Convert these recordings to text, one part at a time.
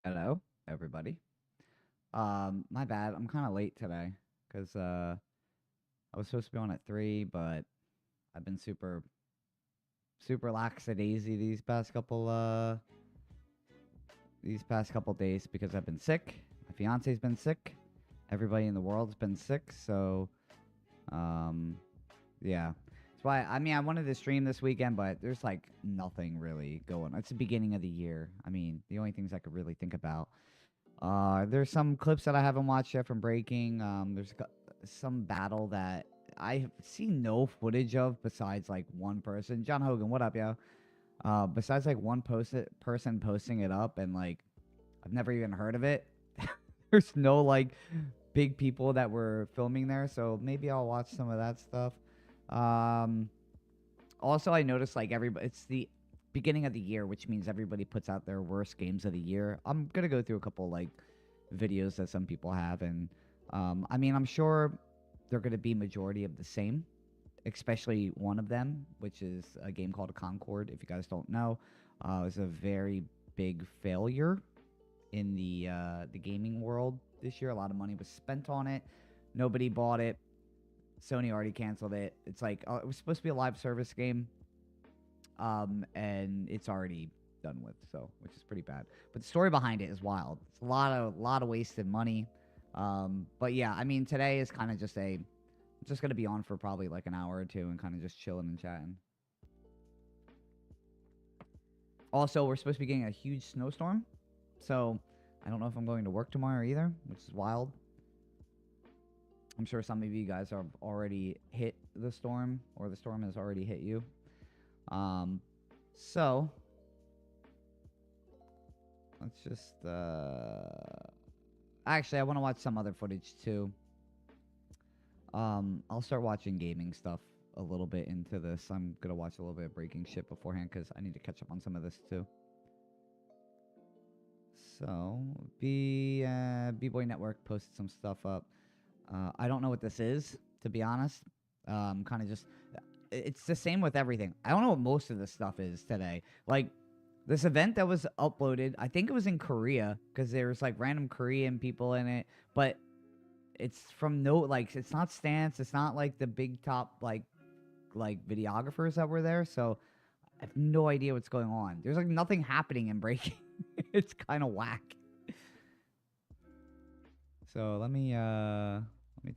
Hello, everybody. My bad. I'm kind of late today because I was supposed to be on at 3, but I've been super lackadaisy these past couple days because I've been sick. My fiance's been sick. Everybody in the world's been sick. So, um, yeah. That's why I wanted to stream this weekend, but there's like nothing really going. It's the beginning of the year. I mean, the only things I could really think about. There's some clips that I haven't watched yet from Breaking. Some battle that I've seen no footage of besides like one person. John Hogan, what up, yo? Besides like person posting it up, and like I've never even heard of it. There's no like big people that were filming there, so maybe I'll watch some of that stuff. Um, Also, I noticed like everybody, it's the beginning of the year, which means everybody puts out their worst games of the year. I'm gonna go through a couple like videos that some people have, and I'm sure they're gonna be majority of the same, especially one of them, which is a game called Concord. If you guys don't know, it was a very big failure in the gaming world this year. A lot of money was spent on it. Nobody bought it. Sony already canceled it. It's like it was supposed to be a live service game, and it's already done with, so which is pretty bad. But the story behind it is wild. It's a lot of wasted money. But yeah, I mean today is kind of just I'm just gonna be on for probably like an hour or two and kind of just chilling and chatting. Also, we're supposed to be getting a huge snowstorm, so I don't know if I'm going to work tomorrow either, which is wild. I'm sure some of you guys have already hit the storm, or the storm has already hit you. So let's just actually I want to watch some other footage too. I'll start watching gaming stuff a little bit into this. I'm gonna watch a little bit of breaking shit beforehand because I need to catch up on some of this too. So B-Boy Network posted some stuff up. I don't know what this is, to be honest. Kind of just, it's the same with everything. I don't know what most of this stuff is today. Like, this event that was uploaded, I think it was in Korea, because there's like random Korean people in it, but it's from like, it's not Stance, it's not like the big top, like videographers that were there, so I have no idea what's going on. There's like nothing happening in breaking. It's kind of whack. So let me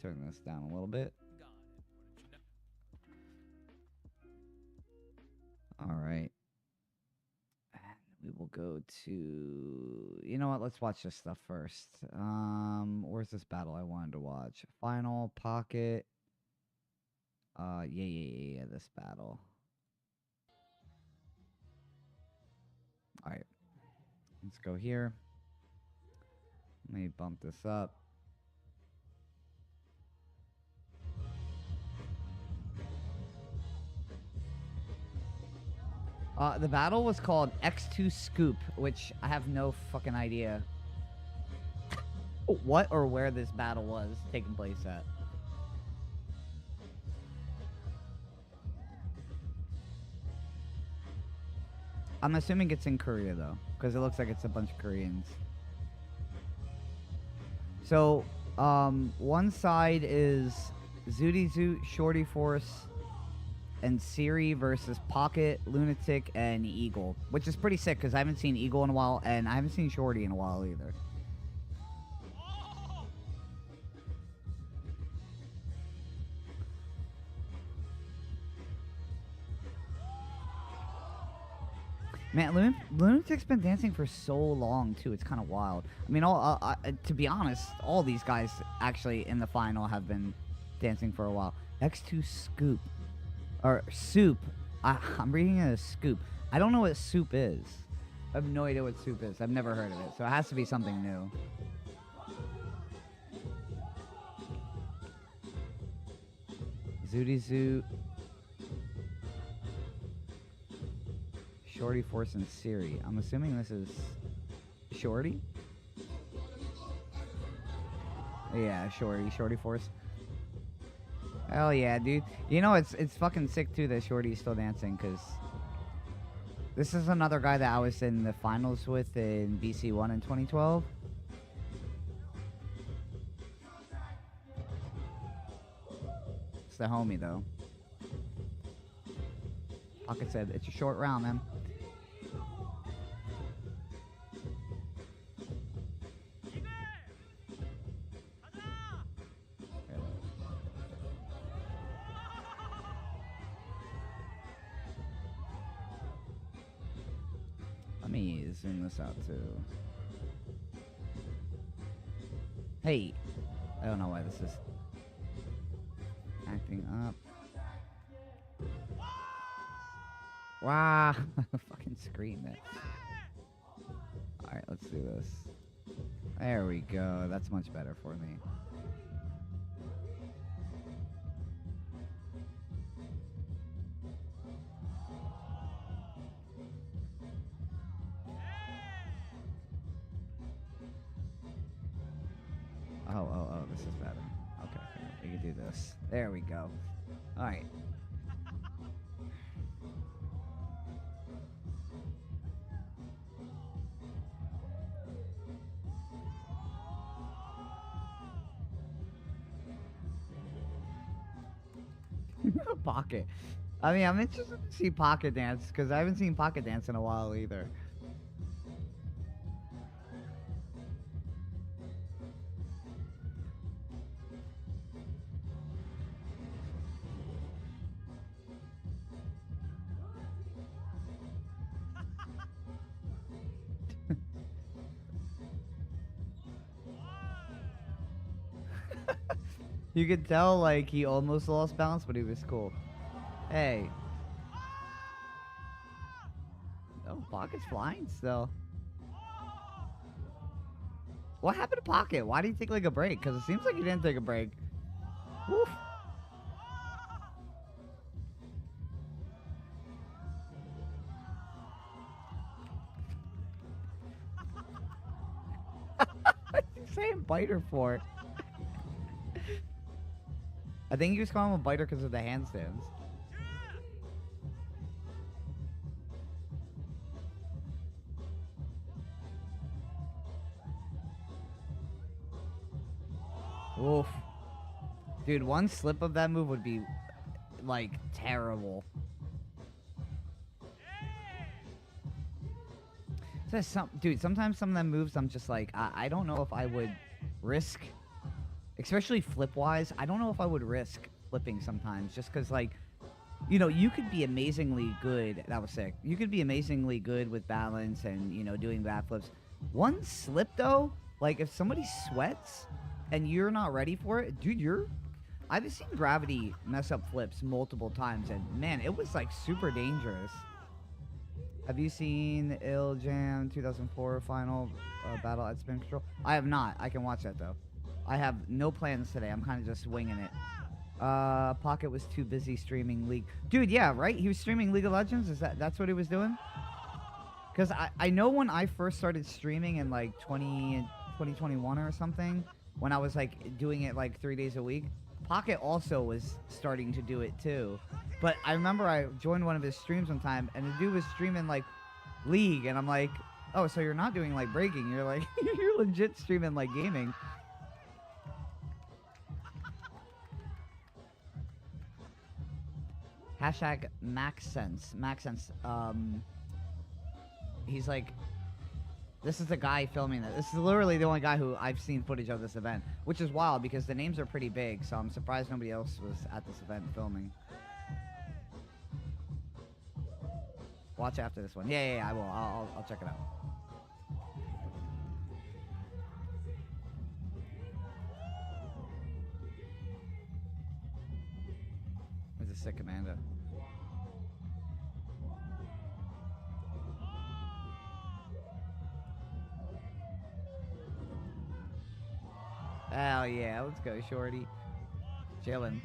turn this down a little bit. All right. And we will go to, you know what? Let's watch this stuff first. Where's this battle I wanted to watch? Final Pocket. Yeah, this battle. All right. Let's go here. Let me bump this up. The battle was called X2 Scoop, which I have no fucking idea what or where this battle was taking place at. I'm assuming it's in Korea, though, because it looks like it's a bunch of Koreans. So, one side is Zooty Zoot, Shorty Force, and Siri versus Pocket, Lunatic, and Eagle, which is pretty sick because I haven't seen Eagle in a while, and I haven't seen Shorty in a while either. Man, Lunatic's been dancing for so long too. It's kind of wild. I mean, to be honest, all these guys actually in the final have been dancing for a while. X2 Scoop or Soup. I'm reading it as Scoop. I don't know what Soup is. I have no idea what Soup is. I've never heard of it, so it has to be something new. Zooty Zoot, Shorty Force, and Siri. I'm assuming this is Shorty. Yeah, Shorty Force. Hell yeah, dude. You know it's fucking sick too that Shorty's still dancing, cause This is another guy that I was in the finals with in BC1 in 2012. It's the homie, though. Pocket said, it's a short round, man. Let me zoom this out, too. Hey. I don't know why this is acting up. Wow. Fucking scream it. Alright, let's do this. There we go. That's much better for me. Oh, this is better. Okay, we can do this. There we go. Alright. Pocket. I mean, I'm interested to see Pocket dance because I haven't seen Pocket dance in a while either. You could tell, like, he almost lost balance, but he was cool. Hey. Oh, Pocket's flying still. What happened to Pocket? Why did he take, like, a break? Because it seems like he didn't take a break. Woof. What's he saying biter for? I think he was calling him a biter because of the handstands. Oof. Dude, one slip of that move would be, like, terrible. Dude, sometimes some of them moves, I'm just like, I don't know if I would risk... Especially flip-wise, I don't know if I would risk flipping sometimes, just because, like, you know, you could be amazingly good. That was sick. You could be amazingly good with balance and, you know, doing backflips. One slip, though, like, if somebody sweats and you're not ready for it, dude, I've seen Gravity mess up flips multiple times, and, man, it was, like, super dangerous. Have you seen Il Jam 2004 final battle at Spin Control? I have not. I can watch that, though. I have no plans today. I'm kind of just winging it. Pocket was too busy streaming League. Dude, yeah, right? He was streaming League of Legends? That's what he was doing? Because I know when I first started streaming in, like, 2021 or something, when I was, like, doing it, like, 3 days a week, Pocket also was starting to do it, too. But I remember I joined one of his streams one time, and the dude was streaming, like, League, and I'm like, oh, so you're not doing, like, breaking. You're, like, you're legit streaming, like, gaming. Hashtag MaxSense. MaxSense. He's like, this is the guy filming it. This is literally the only guy who I've seen footage of this event, which is wild because the names are pretty big, so I'm surprised nobody else was at this event filming. Watch after this one. Yeah, I will. I'll check it out. There's a sick Amanda. Hell yeah, let's go, shorty. Chillin'.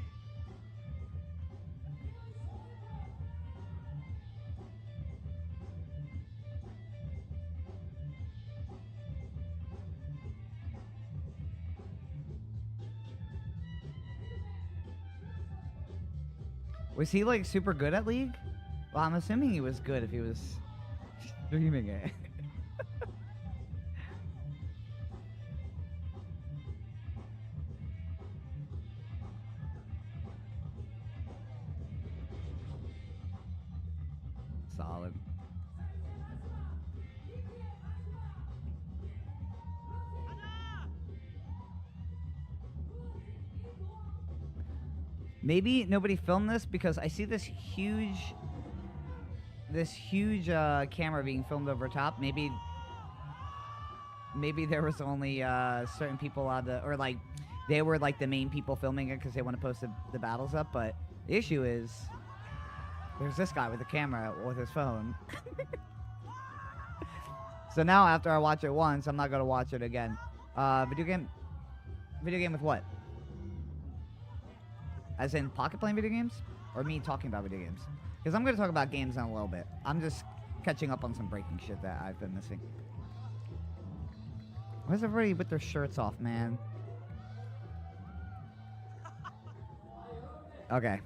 Was he, like, super good at League? Well, I'm assuming he was good if he was Streaming it. Solid. Maybe nobody filmed this because I see this huge camera being filmed over top. Maybe there was only certain people allowed to, or like they were like the main people filming it because they want to post the battles up. But the issue is there's this guy with the camera with his phone. So now after I watch it once, I'm not gonna watch it again. Video game with what? As in pocket playing video games? Or me talking about video games? Because I'm going to talk about games in a little bit. I'm just catching up on some breaking shit that I've been missing. Where's everybody with their shirts off, man? Okay.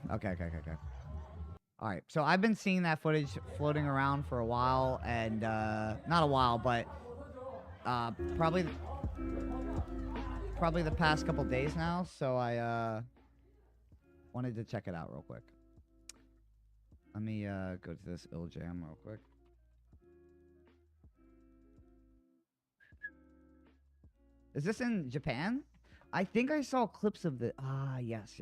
Alright, so I've been seeing that footage floating around for a while, and, not a while, but, probably the past couple days now, so I, wanted to check it out real quick. Let me go to this ill jam real quick. Is this in Japan? I think I saw clips of the yes.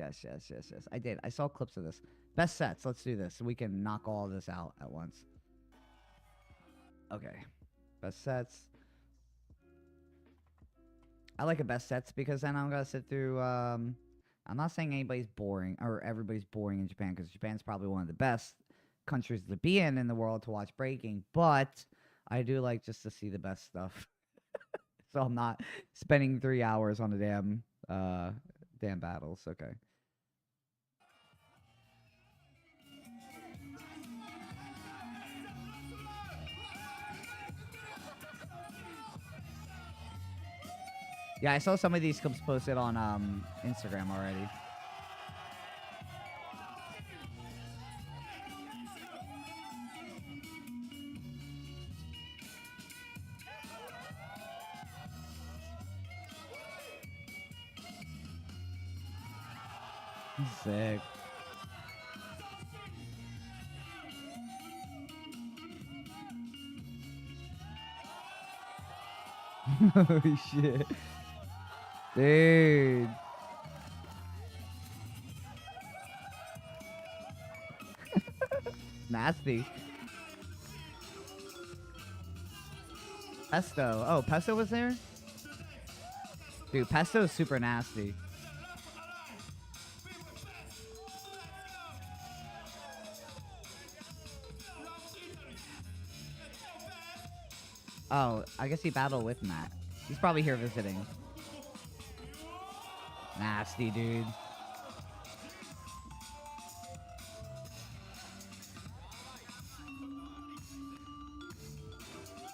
I did. I saw clips of this. Best sets. Let's do this so we can knock all of this out at once. Okay. Best sets. I like a best sets because then I'm gonna sit through I'm not saying anybody's boring or everybody's boring in Japan because Japan's probably one of the best countries to be in the world to watch breaking, but I do like just to see the best stuff. So I'm not spending 3 hours on the damn battles. Okay. Yeah, I saw some of these clips posted on Instagram already. Sick. Holy shit. Dude. Nasty. Pesto. Oh, Pesto was there? Dude, Pesto's super nasty. Oh, I guess he battled with Matt. He's probably here visiting. Nasty, dude.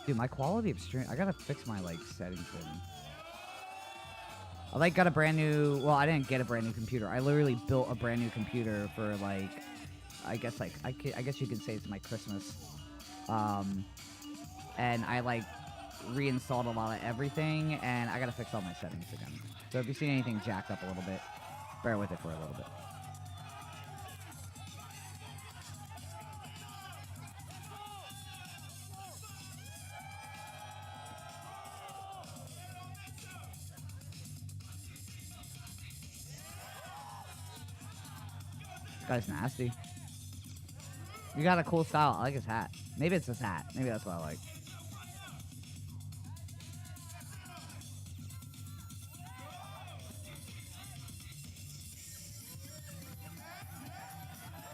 Dude, my quality of stream... I gotta fix my, like, settings in. I, like, got a brand new... Well, I didn't get a brand new computer. I literally built a brand new computer for, like... I guess, like... I guess you could say it's my Christmas. And I, like, reinstalled a lot of everything, and I gotta fix all my settings again. So if you see anything jacked up a little bit, bear with it for a little bit. This guy's nasty. You got a cool style. I like his hat. Maybe it's his hat. Maybe that's what I like.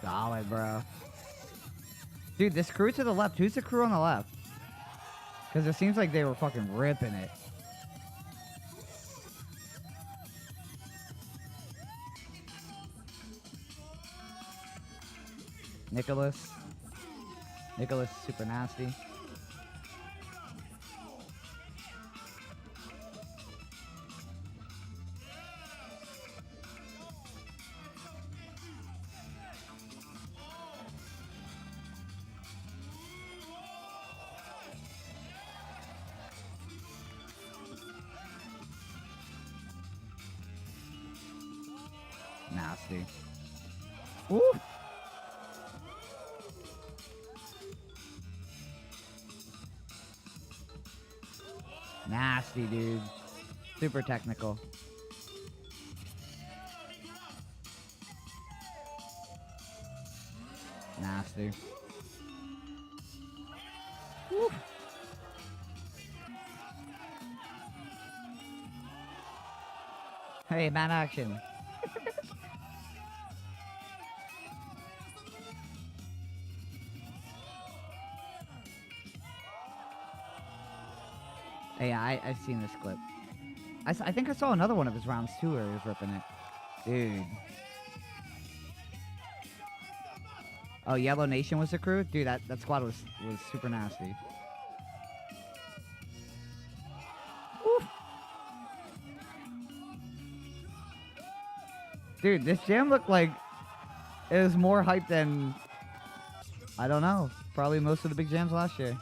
Solid, bro. Dude, this crew to the left. Who's the crew on the left? Because it seems like they were fucking ripping it. Nicholas. Nicholas is super nasty. nasty. Woo! Nasty, dude. Super technical. Nasty. Woo. Hey, man action. Hey, I've seen this clip. I think I saw another one of his rounds too where he was ripping it. Dude. Oh, Yellow Nation was the crew? Dude, that squad was super nasty. Oof. Dude, this jam looked like it was more hype than, I don't know, probably most of the big jams last year.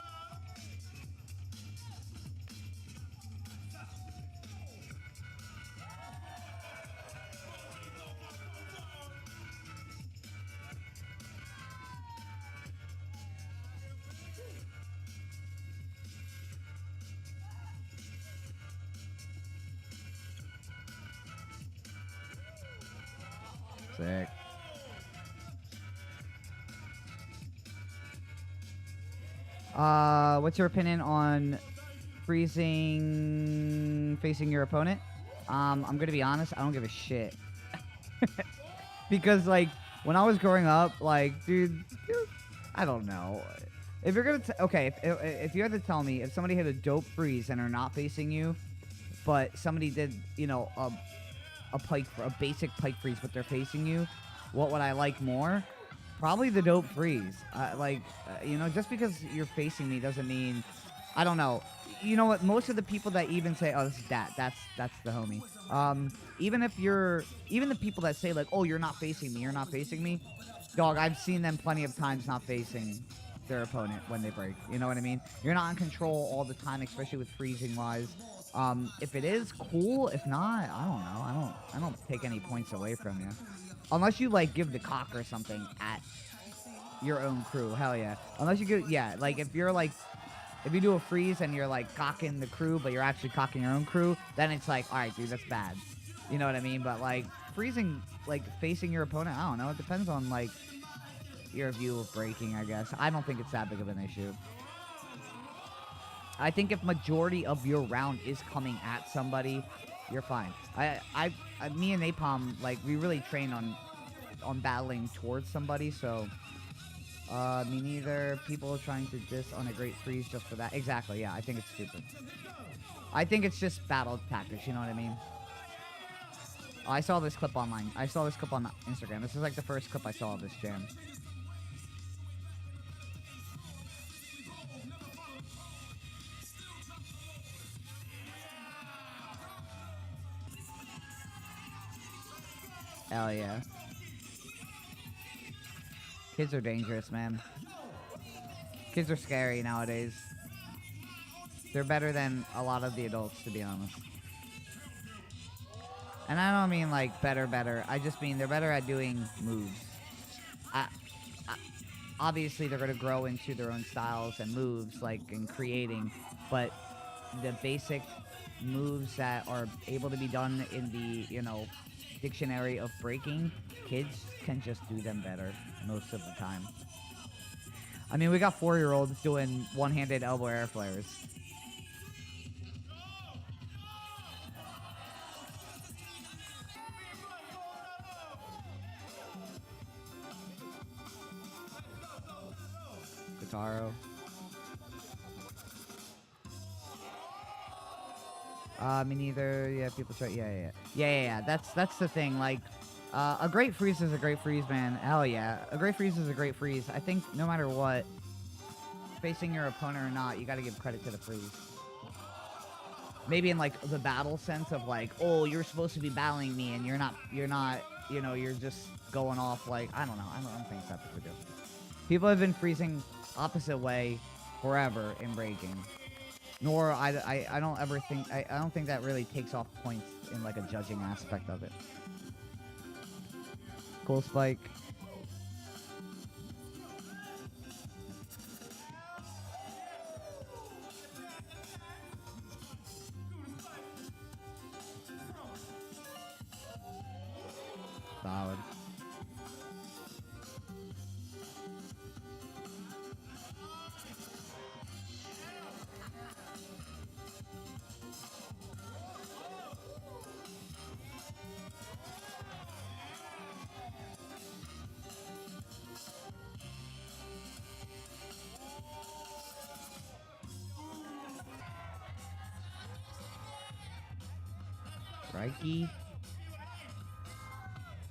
Sick. What's your opinion on freezing facing your opponent? I'm gonna be honest, I don't give a shit. Because, like, when I was growing up, like, dude, I don't know. If you're gonna, okay, if you had to tell me, if somebody had a dope freeze and are not facing you, but somebody did, you know, a basic pike freeze, but they're facing you, what would I like more? Probably the dope freeze. You know, just because you're facing me doesn't mean, I don't know. You know what? Most of the people that even say, "Oh, this is that's the homie." Even the people that say like, "Oh, you're not facing me, you're not facing me," dog. I've seen them plenty of times not facing their opponent when they break. You know what I mean? You're not in control all the time, especially with freezing wise. If it is, cool. If not, I don't know. I don't take any points away from you. Unless you, like, give the cock or something at your own crew. Hell yeah. Unless you get, yeah, like, if you're, like, if you do a freeze and you're, like, cocking the crew, but you're actually cocking your own crew, then it's like, alright, dude, that's bad. You know what I mean? But, like, freezing, like, facing your opponent, I don't know. It depends on, like, your view of breaking, I guess. I don't think it's that big of an issue. I think if majority of your round is coming at somebody, you're fine. Me and Napalm, like, we really train on battling towards somebody, so me neither. People trying to diss on a great freeze just for that. Exactly, yeah, I think it's stupid. I think it's just battle tactics, you know what I mean? Oh, I saw this clip online. I saw this clip on Instagram. This is like the first clip I saw of this jam. Hell yeah. Kids are dangerous, man. Kids are scary nowadays. They're better than a lot of the adults, to be honest. And I don't mean, like, better. I just mean they're better at doing moves. Obviously, they're going to grow into their own styles and moves, like, in creating. But the basic moves that are able to be done in the, you know, dictionary of breaking, kids can just do them better most of the time. I mean, we got 4-year-olds doing one-handed elbow air flares. Guitaro. Me neither. Yeah, people try. Yeah. That's the thing. Like, a great freeze is a great freeze, man. Hell yeah. A great freeze is a great freeze. I think no matter what, facing your opponent or not, you gotta give credit to the freeze. Maybe in, like, the battle sense of, like, oh, you're supposed to be battling me and you're not, you know, you're just going off, like, I don't know. I don't think it's that big of a deal. People have been freezing opposite way forever in breaking. Nor I don't ever think I don't think that really takes off points in, like, a judging aspect of it. cool, Spike. Solid. Reiki.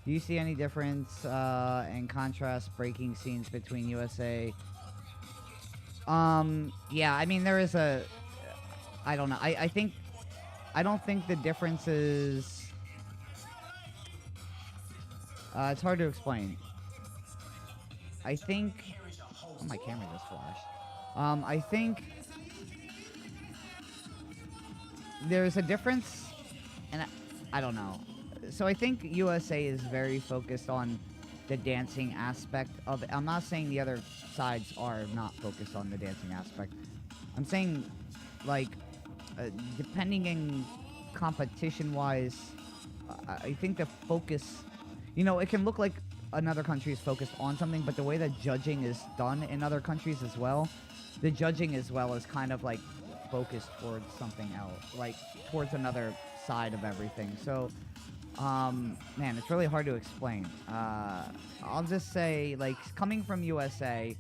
Do you see any difference in contrast breaking scenes between USA? Yeah, I mean there is a. I don't know. I don't think the difference is. It's hard to explain. I think. Oh, my camera just flashed. I think there's a difference, and I don't know. So I think USA is very focused on the dancing aspect of it. I'm not saying the other sides are not focused on the dancing aspect. I'm saying, like, depending in competition-wise, I think the focus, you know, it can look like another country is focused on something, but the way that judging is done in other countries as well, the judging as well is kind of like focused towards something else, like towards another side of everything. So, man, it's really hard to explain. I'll just say, like, coming from USA,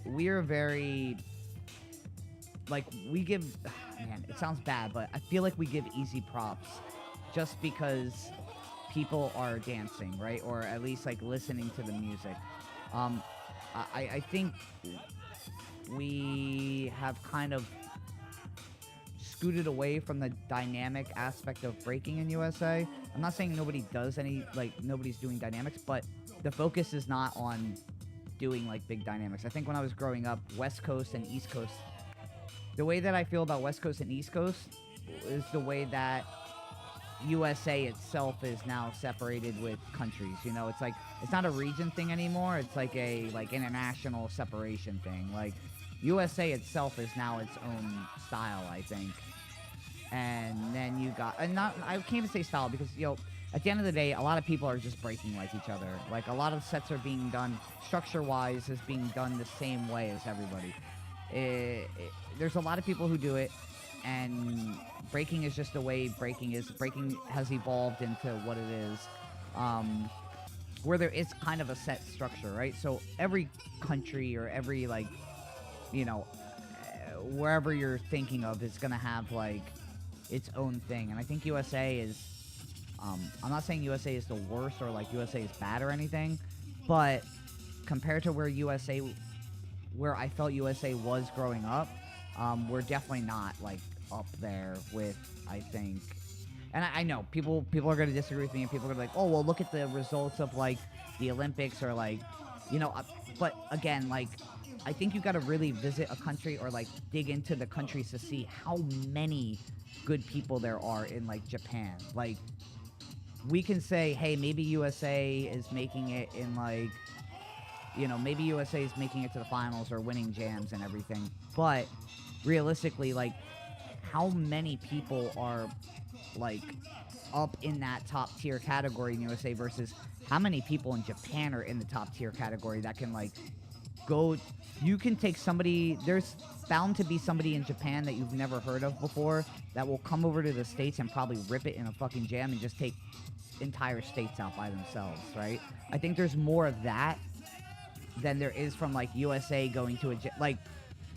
we're very, like, we give, man, it sounds bad, but I feel like we give easy props just because people are dancing, right? Or at least, like, listening to the music. I think we have kind of scooted away from the dynamic aspect of breaking in USA. I'm not saying nobody does any, like, nobody's doing dynamics, but the focus is not on doing, like, big dynamics. I think when I was growing up, West Coast and East Coast, the way that I feel about West Coast and East Coast is the way that USA itself is now separated with countries. You know, it's like, it's not a region thing anymore. It's like a, like, international separation thing. Like, USA itself is now its own style, I think. And then you got, and not, I can't even say style because, you know, at the end of the day, a lot of people are just breaking like each other. Like, a lot of sets are being done, structure-wise, is being done the same way as everybody. There's a lot of people who do it, and breaking is just the way breaking is. Breaking has evolved into what it is, where there is kind of a set structure, right? So every country or every, like, you know, wherever you're thinking of is going to have, like, its own thing. And I think USA is, I'm not saying USA is the worst or, like, USA is bad or anything, but compared to where I felt USA was growing up, we're definitely not, like, up there with, I think. And I know people are going to disagree with me, and people are going to be like, oh, well, look at the results of, like, the Olympics, or, like, you know, but again, like, I think you got to really visit a country or, like, dig into the countries to see how many good people there are in, like, Japan. Like, we can say, hey, maybe USA is making it in, like, you know, maybe USA is making it to the finals or winning jams and everything. But realistically, like, how many people are, like, up in that top tier category in USA versus how many people in Japan are in the top tier category that can, like, go. You can take somebody, there's bound to be somebody in Japan that you've never heard of before that will come over to the States and probably rip it in a fucking jam and just take entire states out by themselves, right? I think there's more of that than there is from, like, USA going to like,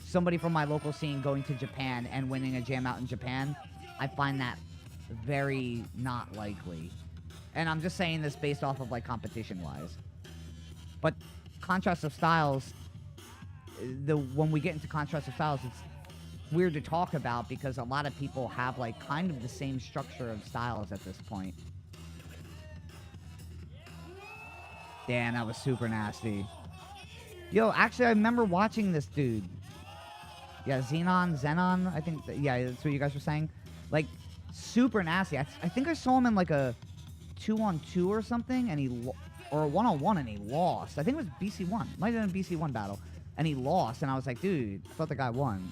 somebody from my local scene going to Japan and winning a jam out in Japan. I find that very not likely. And I'm just saying this based off of, like, competition-wise. But contrast of styles, when we get into contrast of styles, it's weird to talk about because a lot of people have, like, kind of the same structure of styles at this point. Damn, that was super nasty. Yo, actually, I remember watching this dude. Yeah, Zenon, I think, yeah, that's what you guys were saying. Like, super nasty. I think I saw him in, like, a 2-on-2 or something, and or 1-on-1, and he lost. I think it was BC1. Might have been a BC1 battle, and he lost. And I was like, dude, I thought the guy won.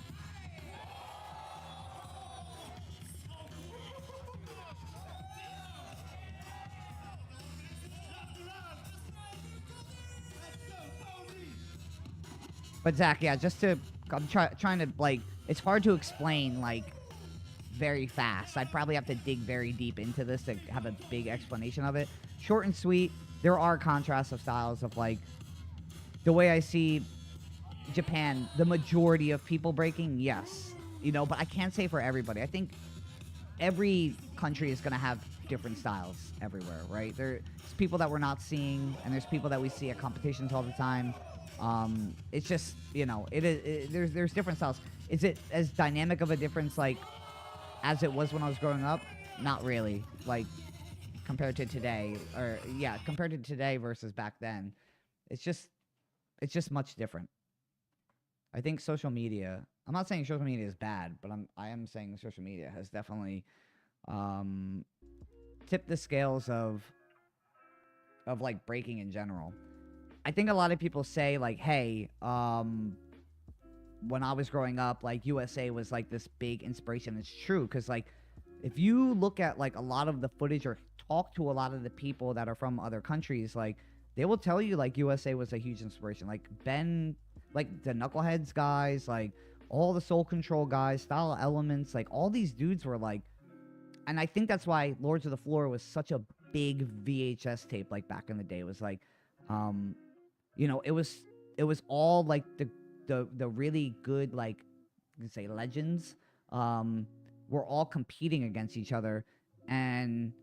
But Zach, yeah, I'm trying to, like, it's hard to explain, like, very fast. I'd probably have to dig very deep into this to have a big explanation of it. Short and sweet. There are contrasts of styles of, like, the way I see Japan, the majority of people breaking, yes. You know, but I can't say for everybody. I think every country is going to have different styles everywhere, right? There's people that we're not seeing, and there's people that we see at competitions all the time. It's just, you know, there's different styles. Is it as dynamic of a difference, like, as it was when I was growing up? Not really. Like, compared to today, or yeah, compared to today versus back then, it's just much different. I think social media, I'm not saying social media is bad, but I am saying social media has definitely tipped the scales of like breaking in general. I think a lot of people say, like, hey, when I was growing up, like, USA was like this big inspiration. It's true, because, like, if you look at, like, a lot of the footage or talk to a lot of the people that are from other countries, like, they will tell you, like, USA was a huge inspiration. Like, like, the Knuckleheads guys, like, all the Soul Control guys, Style Elements, like, all these dudes were, like, and I think that's why Lords of the Floor was such a big VHS tape, like, back in the day. It was, like, you know, it was all, like, the really good, like, you could say legends, were all competing against each other, and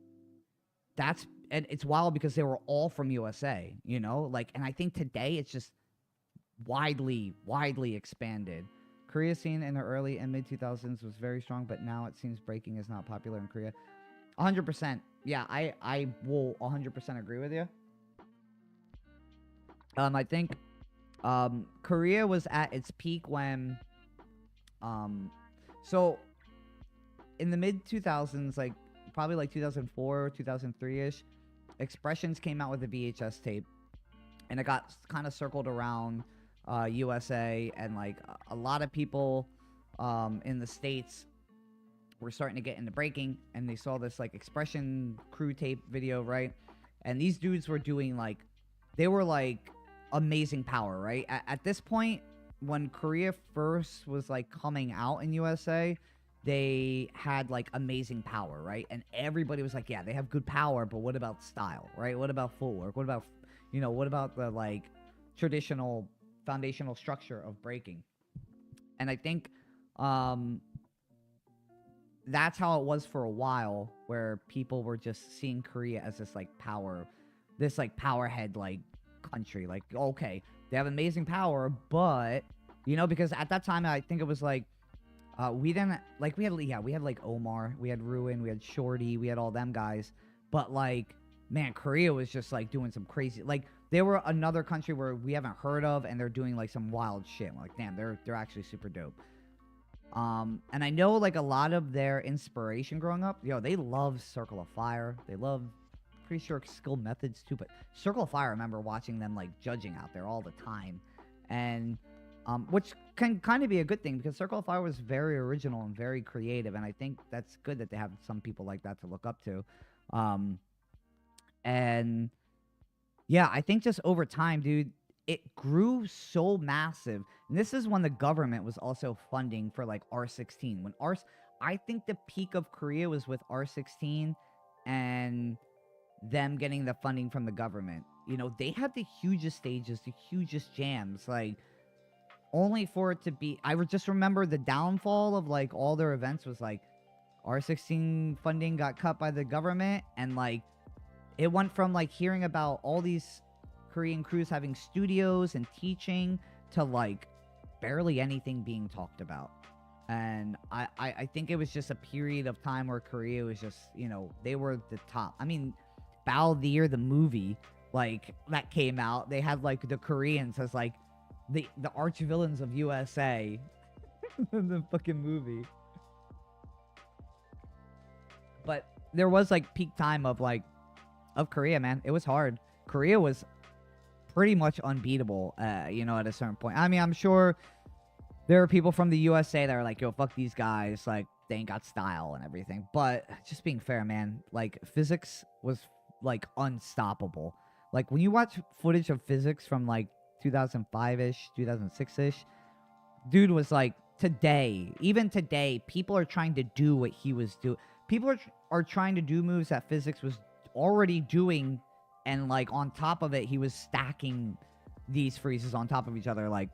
it's wild because they were all from USA, you know, like, and I think today it's just widely expanded. Korea scene in the early and mid 2000s was very strong, but now it seems breaking is not popular in Korea. 100%. Yeah, I will 100% agree with you. I think Korea was at its peak when so in the mid 2000s, like probably like 2004, 2003ish, Expressions came out with a VHS tape, and it got kind of circled around USA, and like a lot of people in the States were starting to get into breaking, and they saw this like Expression crew tape video, right? And these dudes were doing like, they were like amazing power, right? At this point, when Korea first was like coming out in USA, they had like amazing power, right? And everybody was like, yeah, they have good power, but what about style, right? What about footwork? What about, you know, what about the like traditional foundational structure of breaking? And I think that's how it was for a while, where people were just seeing Korea as this like powerhead like country. Like, okay, they have amazing power, but you know, because at that time I think it was like we had like Omar, we had Ruin, we had Shorty, we had all them guys, but like, man, Korea was just like doing some crazy, like they were another country where we haven't heard of, and they're doing like some wild shit. I'm like, damn, they're actually super dope. And I know like a lot of their inspiration growing up, they love Circle of Fire. They love, pretty sure, Skill Methods too, but Circle of Fire, I remember watching them like judging out there all the time. And which can kind of be a good thing, because Circle of Fire was very original and very creative, and I think that's good that they have some people like that to look up to. And yeah, I think just over time, dude, it grew so massive. And this is when the government was also funding for like R16. I think the peak of Korea was with R16 and them getting the funding from the government. You know, they had the hugest stages, the hugest jams, like, only for it to be, I would just remember the downfall of like all their events was like R16 funding got cut by the government, and like it went from like hearing about all these Korean crews having studios and teaching to like barely anything being talked about. And I think it was just a period of time where Korea was just, they were the top. I mean, Battle of the Year, the movie, like, that came out, they had like the Koreans as like the arch villains of USA in the fucking movie. But there was like peak time of like of Korea, man. It was hard. Korea was pretty much unbeatable, you know, at a certain point. I mean, I'm sure there are people from the USA that are like, yo, fuck these guys. Like, they ain't got style and everything. But just being fair, man, like, physics was, like, unstoppable. Like, when you watch footage of physics from, like, 2005-ish, 2006-ish, dude was, like, today, even today, people are trying to do what he was doing. People are trying to do moves that physics was already doing, and, like, on top of it, he was stacking these freezes on top of each other, like,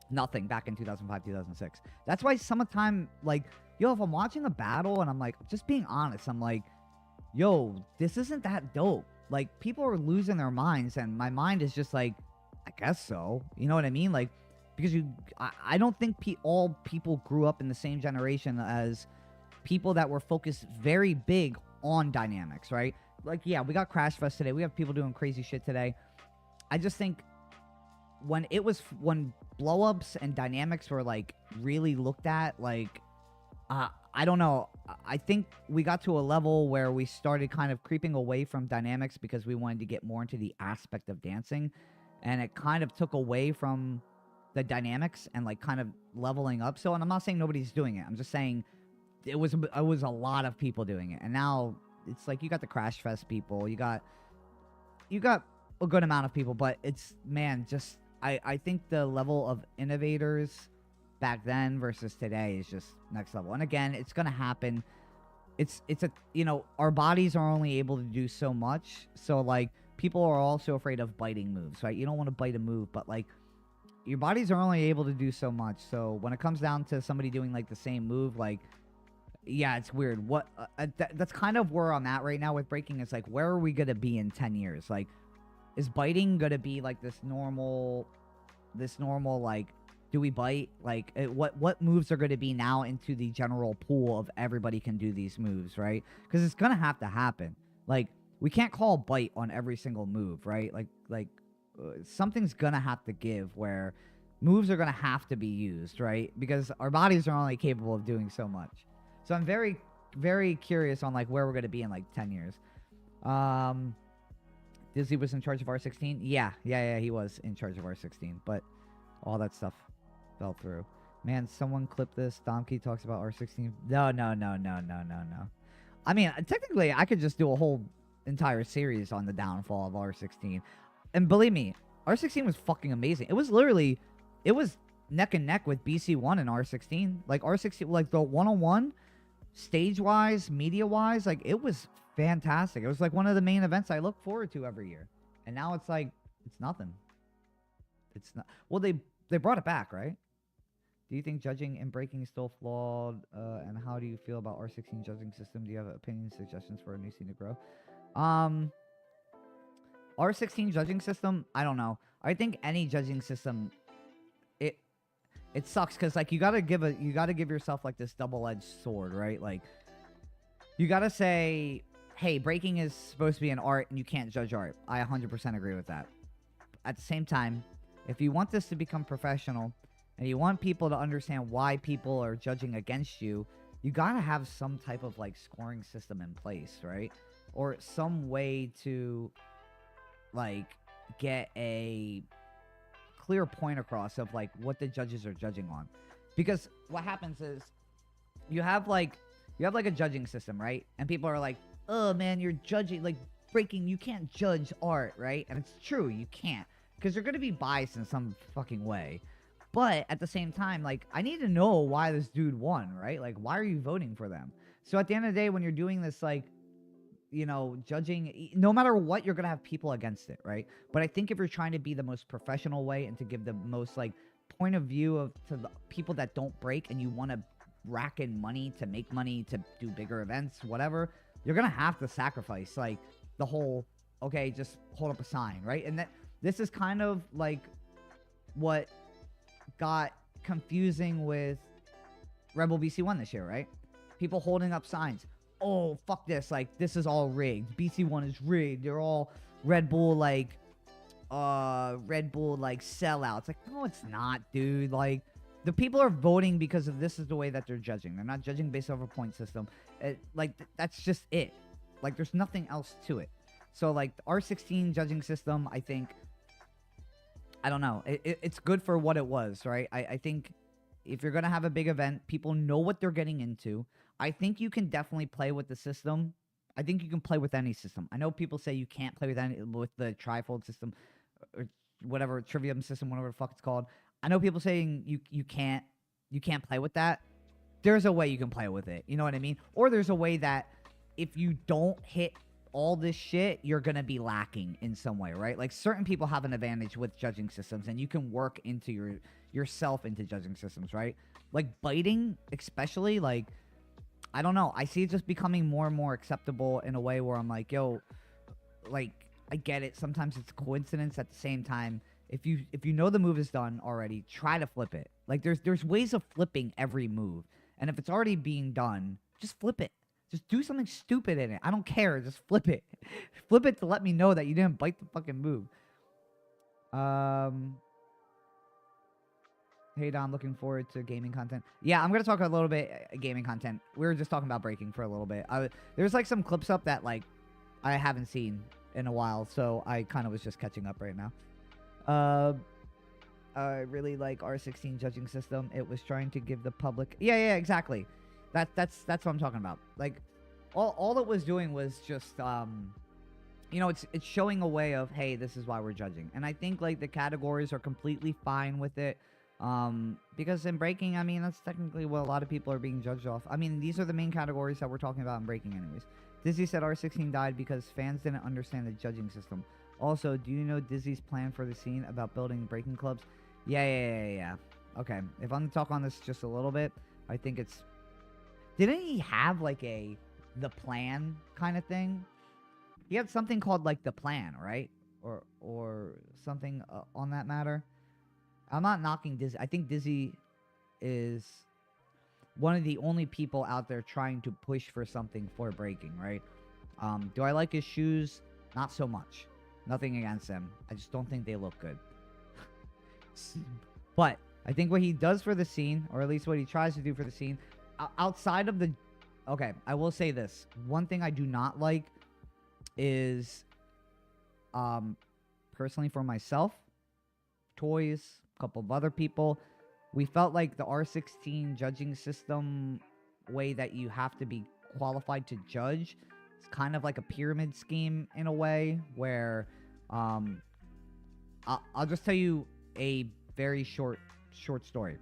nothing back in 2005, 2006. That's why sometimes, like, yo, if I'm watching a battle and I'm, like, just being honest, I'm like, yo, this isn't that dope. Like, people are losing their minds, and my mind is just like, I guess so. You know what I mean? Like, because I don't think all people grew up in the same generation as people that were focused very big on dynamics, right? Like, yeah, we got Crash Fest today. We have people doing crazy shit today. I just think when blow-ups and dynamics were, like, really looked at, like, I don't know. I think we got to a level where we started kind of creeping away from dynamics because we wanted to get more into the aspect of dancing, and it kind of took away from the dynamics and, like, kind of leveling up. So, and I'm not saying nobody's doing it. I'm just saying it was a lot of people doing it, and now it's like you got the Crash Fest people, you got a good amount of people, but it's, man, just I think the level of innovators back then versus today is just next level. And again, it's gonna happen. It's a, you know, our bodies are only able to do so much. So, like, people are also afraid of biting moves, right? You don't want to bite a move, but, like, your bodies are only able to do so much. So when it comes down to somebody doing, like, the same move, like, yeah, it's weird. What that's kind of where I'm at right now with breaking. It's like, where are we gonna be in 10 years? Like, is biting gonna be like this normal, like, do we bite? Like, what moves are gonna be now into the general pool of everybody can do these moves, right? Because it's gonna have to happen. Like, we can't call bite on every single move, right? Like something's gonna have to give where moves are gonna have to be used, right? Because our bodies are only capable of doing so much. So I'm very, very curious on, like, where we're gonna be in, like, 10 years. Disney was in charge of R16? Yeah, he was in charge of R16, but all that stuff fell through. Man, someone clip this. DOMkey talks about R16. No. I mean, technically, I could just do a whole entire series on the downfall of R16. And believe me, R16 was fucking amazing. It was literally, it was neck and neck with BC1 and R16. Like, R16, like, the one-on-one, stage-wise, media-wise, like, it was fantastic. It was like one of the main events I look forward to every year. And now it's like, it's nothing. It's not. Well, they brought it back, right? Do you think judging and breaking is still flawed? And how do you feel about R16 judging system? Do you have opinions, suggestions for a new scene to grow? R16 judging system, I don't know. I think any judging system, it sucks because, like, you gotta give yourself, like, this double-edged sword, right? Like, you gotta say, hey, breaking is supposed to be an art and you can't judge art. I 100% agree with that. At the same time, if you want this to become professional and you want people to understand why people are judging against you, you gotta have some type of, like, scoring system in place, right? Or some way to, like, get a clear point across of, like, what the judges are judging on. Because what happens is you have like a judging system, right? And people are like, oh man, you're judging, like, breaking, you can't judge art, right? And it's true, you can't, because you're gonna be biased in some fucking way. But at the same time, like, I need to know why this dude won, right? Like, why are you voting for them? So at the end of the day, when you're doing this, like, you know, judging, no matter what, you're gonna have people against it, right? But I think if you're trying to be the most professional way and to give the most, like, point of view to the people that don't break, and you want to rack in money to make money to do bigger events, whatever, you're gonna have to sacrifice, like, the whole, okay, just hold up a sign, right? And this is kind of like what got confusing with Rebel BC1 this year, right? People holding up signs. Oh, fuck this. Like, this is all rigged. BC1 is rigged. They're all Red Bull, like, sellouts. Like, no, it's not, dude. Like, the people are voting because of this is the way that they're judging. They're not judging based off a point system. That's just it. Like, there's nothing else to it. So like the R16 judging system, I think, I don't know. It's good for what it was, right? I think if you're going to have a big event, people know what they're getting into. I think you can definitely play with the system. I think you can play with any system. I know people say you can't play with the trifold system or whatever, trivium system, whatever the fuck it's called. I know people saying you can't play with that. There's a way you can play with it. You know what I mean? Or there's a way that if you don't hit all this shit, you're going to be lacking in some way, right? Like certain people have an advantage with judging systems, and you can work into yourself into judging systems, right? Like biting, especially, like, I don't know. I see it just becoming more and more acceptable in a way where I'm like, yo, like, I get it. Sometimes it's a coincidence. At the same time, if you know the move is done already, try to flip it. Like there's ways of flipping every move. And if it's already being done, just flip it. Just do something stupid in it. I don't care. Just flip it. Flip it to let me know that you didn't bite the fucking move. Hey, Don, looking forward to gaming content. Yeah, I'm going to talk a little bit gaming content. We were just talking about breaking for a little bit. There's like some clips up that like I haven't seen in a while, so I kind of was just catching up right now. I really like R16 judging system. It was trying to give the public... Yeah, exactly. That's what I'm talking about. Like, all it was doing was just, you know, it's showing a way of, hey, this is why we're judging. And I think, like, the categories are completely fine with it. Because in breaking, I mean, that's technically what a lot of people are being judged off. I mean, these are the main categories that we're talking about in breaking anyways. Dizzy said R16 died because fans didn't understand the judging system. Also, do you know Dizzy's plan for the scene about building breaking clubs? Yeah. Okay, if I'm gonna talk on this just a little bit, I think it's... Didn't he have, like, the plan kind of thing? He had something called, like, the plan, right? Or something on that matter. I'm not knocking Dizzy. I think Dizzy is one of the only people out there trying to push for something for breaking, right? Do I like his shoes? Not so much. Nothing against them. I just don't think they look good. But I think what he does for the scene, or at least what he tries to do for the scene, outside of the... Okay, I will say this. One thing I do not like is, personally for myself, Toys, a couple of other people, we felt like the R16 judging system way that you have to be qualified to judge, it's kind of like a pyramid scheme in a way where, I'll just tell you a very short story.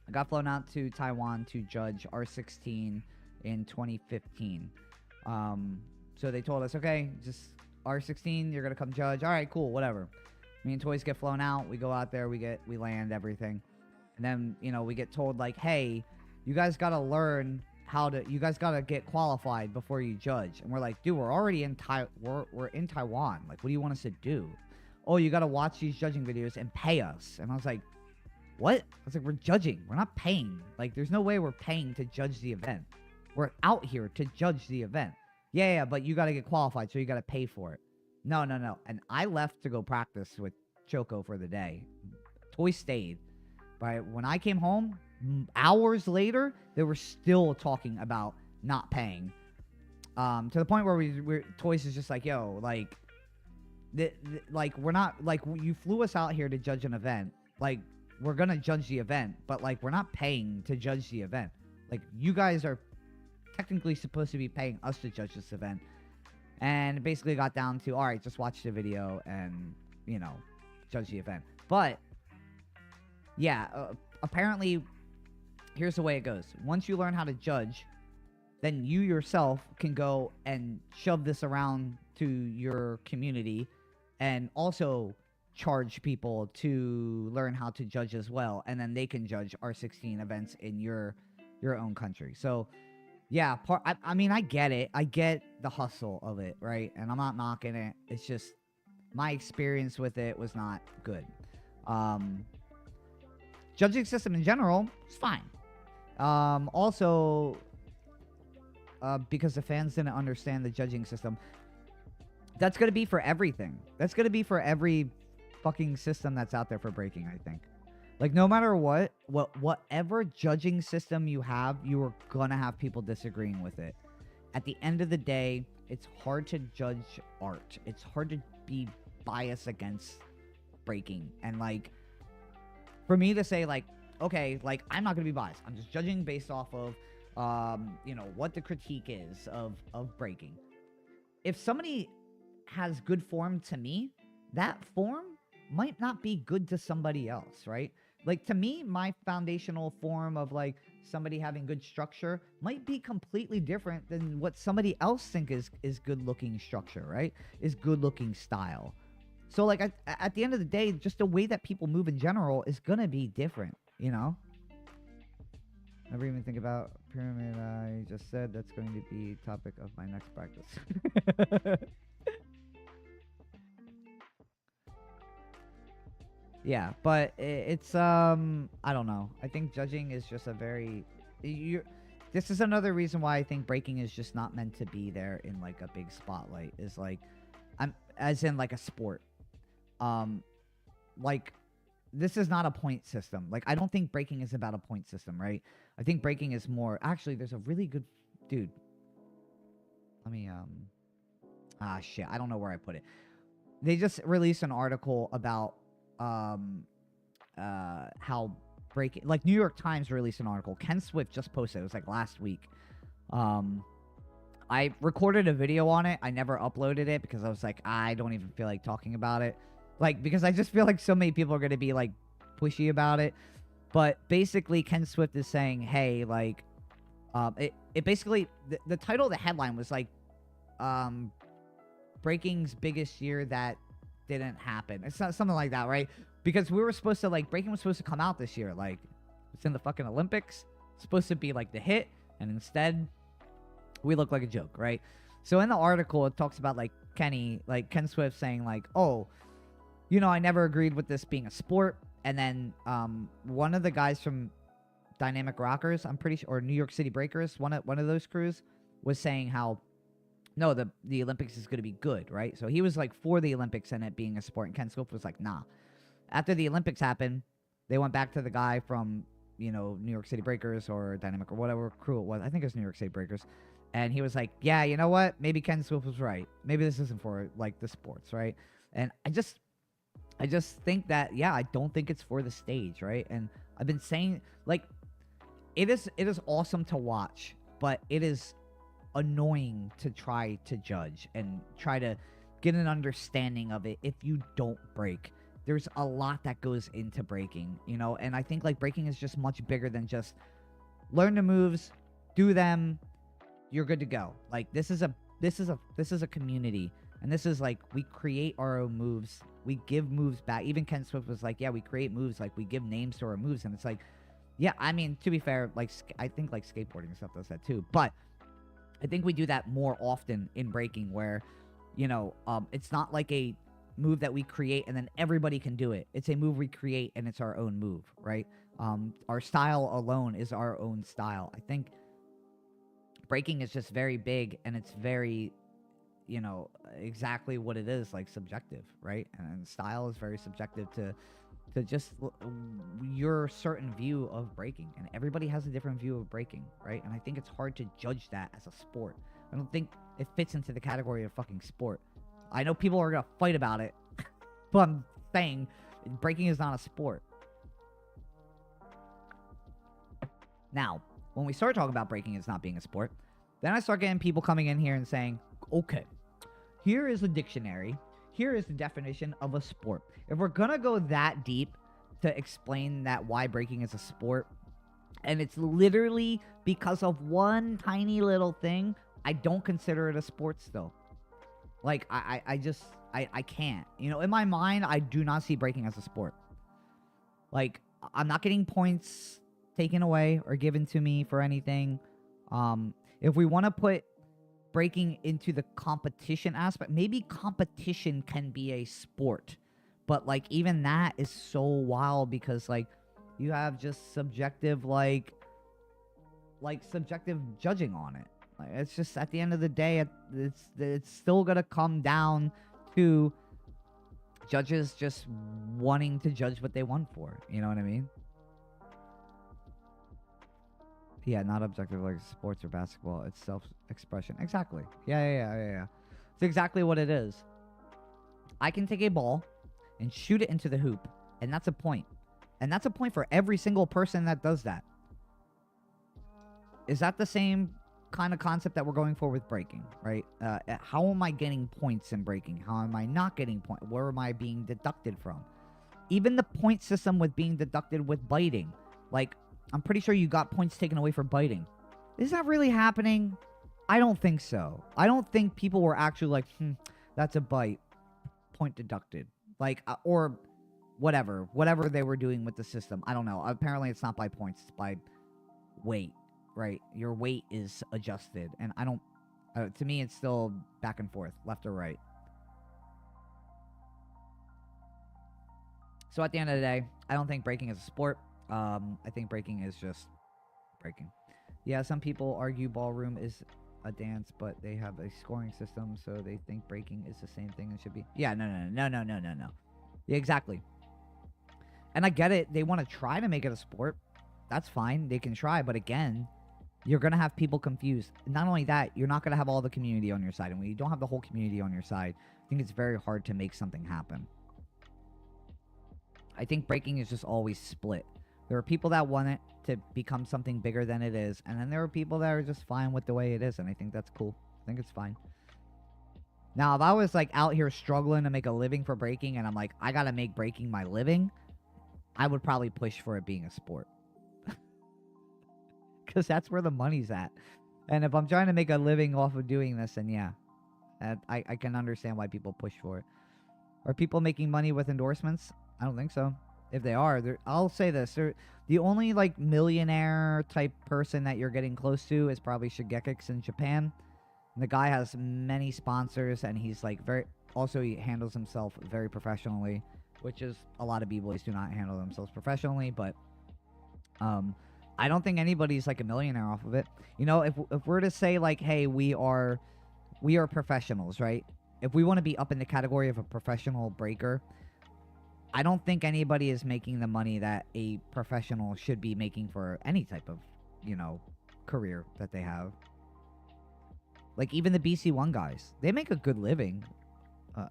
I got flown out to Taiwan to judge R16 in 2015. So they told us, okay, just R16, you're gonna come judge. All right, cool, whatever. Me and Toys get flown out. We go out there. We land everything, and then we get told like, hey, you guys gotta learn how to. You guys gotta get qualified before you judge. And we're like, dude, we're already in we're in Taiwan. Like, what do you want us to do? Oh, you gotta watch these judging videos and pay us. And I was like, what? I was like, we're judging. We're not paying. Like, there's no way we're paying to judge the event. We're out here to judge the event. Yeah, but you gotta get qualified, so you gotta pay for it. No. And I left to go practice with Choco for the day. Toy stayed. But when I came home, hours later, they were still talking about not paying. To the point where Toys is just like, yo, like, like, we're not, like, you flew us out here to judge an event. Like, we're gonna judge the event, but, like, we're not paying to judge the event. Like, you guys are technically supposed to be paying us to judge this event. And it basically got down to, all right, just watch the video and, judge the event. But, yeah, apparently, here's the way it goes. Once you learn how to judge, then you yourself can go and shove this around to your community and also charge people to learn how to judge as well. And then they can judge R16 events in your own country. So, yeah, I mean, I get it. I get the hustle of it, right? And I'm not knocking it. It's just my experience with it was not good. Judging system in general is fine. Also, because the fans didn't understand the judging system, that's going to be for everything. That's going to be for every fucking system that's out there for breaking, I think. Like, no matter whatever judging system you have, you are going to have people disagreeing with it. At the end of the day, it's hard to judge art. It's hard to be biased against breaking. And like, for me to say like, okay, like I'm not gonna be biased. I'm just judging based off of, you know, what the critique is of breaking. If somebody has good form to me, that form might not be good to somebody else, right? Like, to me, my foundational form of like somebody having good structure might be completely different than what somebody else think is good looking structure, right? Is good looking style. So like at the end of the day, just the way that people move in general is gonna be different, you know? Never even think about pyramid. I just said that's going to be topic of my next practice. Yeah, but it's I don't know. I think judging is just a very this is another reason why I think breaking is just not meant to be there in like a big spotlight. Is like, I'm as in like a sport. Like, this is not a point system. Like, I don't think breaking is about a point system, right? I think breaking is more. Actually, there's a really good dude. Let me shit. I don't know where I put it. They just released an article about how breaking, like, New York Times released an article. Ken Swift just posted it. It was like last week. I recorded a video on it. I never uploaded it because I was like, I don't even feel like talking about it. Like, because I just feel like so many people are going to be like pushy about it. But basically, Ken Swift is saying, hey, like, it basically, the title of the headline was like, breaking's biggest year that didn't happen. It's not something like that, right? Because we were supposed to, like, breaking was supposed to come out this year. Like, it's in the fucking Olympics. It's supposed to be like the hit. And instead, we look like a joke, right? So in the article, it talks about like Ken Swift saying like, oh, you know, I never agreed with this being a sport. And then one of the guys from Dynamic Rockers, I'm pretty sure, or New York City Breakers, one of those crews, was saying how, no, the Olympics is going to be good, right? So he was like for the Olympics and it being a sport, and Ken Swift was like, nah. After the Olympics happened, they went back to the guy from, you know, New York City Breakers or Dynamic or whatever crew it was. I think it was New York City Breakers. And he was like, yeah, you know what? Maybe Ken Swift was right. Maybe this isn't for like the sports, right? And I just think that, yeah, I don't think it's for the stage, right? And I've been saying, like, it is awesome to watch, but it is annoying to try to judge and try to get an understanding of it if you don't break. There's a lot that goes into breaking, you know? And I think like breaking is just much bigger than just learn the moves, do them, you're good to go. Like, this is a community, and this is like, we create our own moves, we give moves back. Even Ken Swift was like, yeah, we create moves, like we give names to our moves. And it's like, yeah, I mean, to be fair, like, I think like skateboarding and stuff does that too, but I think we do that more often in breaking, where, you know, it's not like a move that we create and then everybody can do it. It's a move we create and it's our own move, right? Our style alone is our own style. I think breaking is just very big, and it's very, you know, exactly what it is, like, subjective, right? And style is very subjective to just your certain view of breaking, and everybody has a different view of breaking, right? And I think it's hard to judge that as a sport. I don't think it fits into the category of fucking sport. I know people are gonna fight about it, but I'm saying breaking is not a sport. Now, when we start talking about breaking as not being a sport, then I start getting people coming in here and saying, okay, here is a dictionary. Here is the definition of a sport. If we're going to go that deep to explain that why breaking is a sport, and it's literally because of one tiny little thing, I don't consider it a sport still. Like, I can't. You know, in my mind, I do not see breaking as a sport. Like, I'm not getting points taken away or given to me for anything. If we want to put breaking into the competition aspect, maybe competition can be a sport, but like even that is so wild, because like you have just subjective like subjective judging on it. Like, it's just, at the end of the day, it's still gonna come down to judges just wanting to judge what they want for. You know what I mean? Yeah, not objective like sports or basketball. It's self-expression. Exactly. Yeah. It's exactly what it is. I can take a ball and shoot it into the hoop, and that's a point. And that's a point for every single person that does that. Is that the same kind of concept that we're going for with breaking, right? How am I getting points in breaking? How am I not getting points? Where am I being deducted from? Even the point system with being deducted with biting. Like, I'm pretty sure you got points taken away for biting. Is that really happening? I don't think so. I don't think people were actually like, that's a bite. Point deducted. Like, or whatever. Whatever they were doing with the system. I don't know. Apparently, it's not by points. It's by weight, right? Your weight is adjusted. And I don't... to me, it's still back and forth. Left or right. So at the end of the day, I don't think breaking is a sport. I think breaking is just breaking. Yeah, some people argue ballroom is a dance, but they have a scoring system, so they think breaking is the same thing it should be. Yeah, no. Yeah, exactly. And I get it. They want to try to make it a sport. That's fine. They can try, but again, you're going to have people confused. Not only that, you're not going to have all the community on your side. And when you don't have the whole community on your side, I think it's very hard to make something happen. I think breaking is just always split. There are people that want it to become something bigger than it is, and then there are people that are just fine with the way it is, and I think that's cool. I think it's fine. Now, if I was, like, out here struggling to make a living for breaking, and I'm like, I gotta make breaking my living, I would probably push for it being a sport. Because that's where the money's at. And if I'm trying to make a living off of doing this, then yeah. I can understand why people push for it. Are people making money with endorsements? I don't think so. If they are, I'll say this. The only, like, millionaire type person that you're getting close to is probably Shigekix in Japan. And the guy has many sponsors, and he's, like, also, he handles himself very professionally, which is a lot of b-boys do not handle themselves professionally, but I don't think anybody's, like, a millionaire off of it. You know, if we're to say, like, hey, we are professionals, right? If we want to be up in the category of a professional breaker, I don't think anybody is making the money that a professional should be making for any type of, you know, career that they have. Like, even the BC1 guys, they make a good living.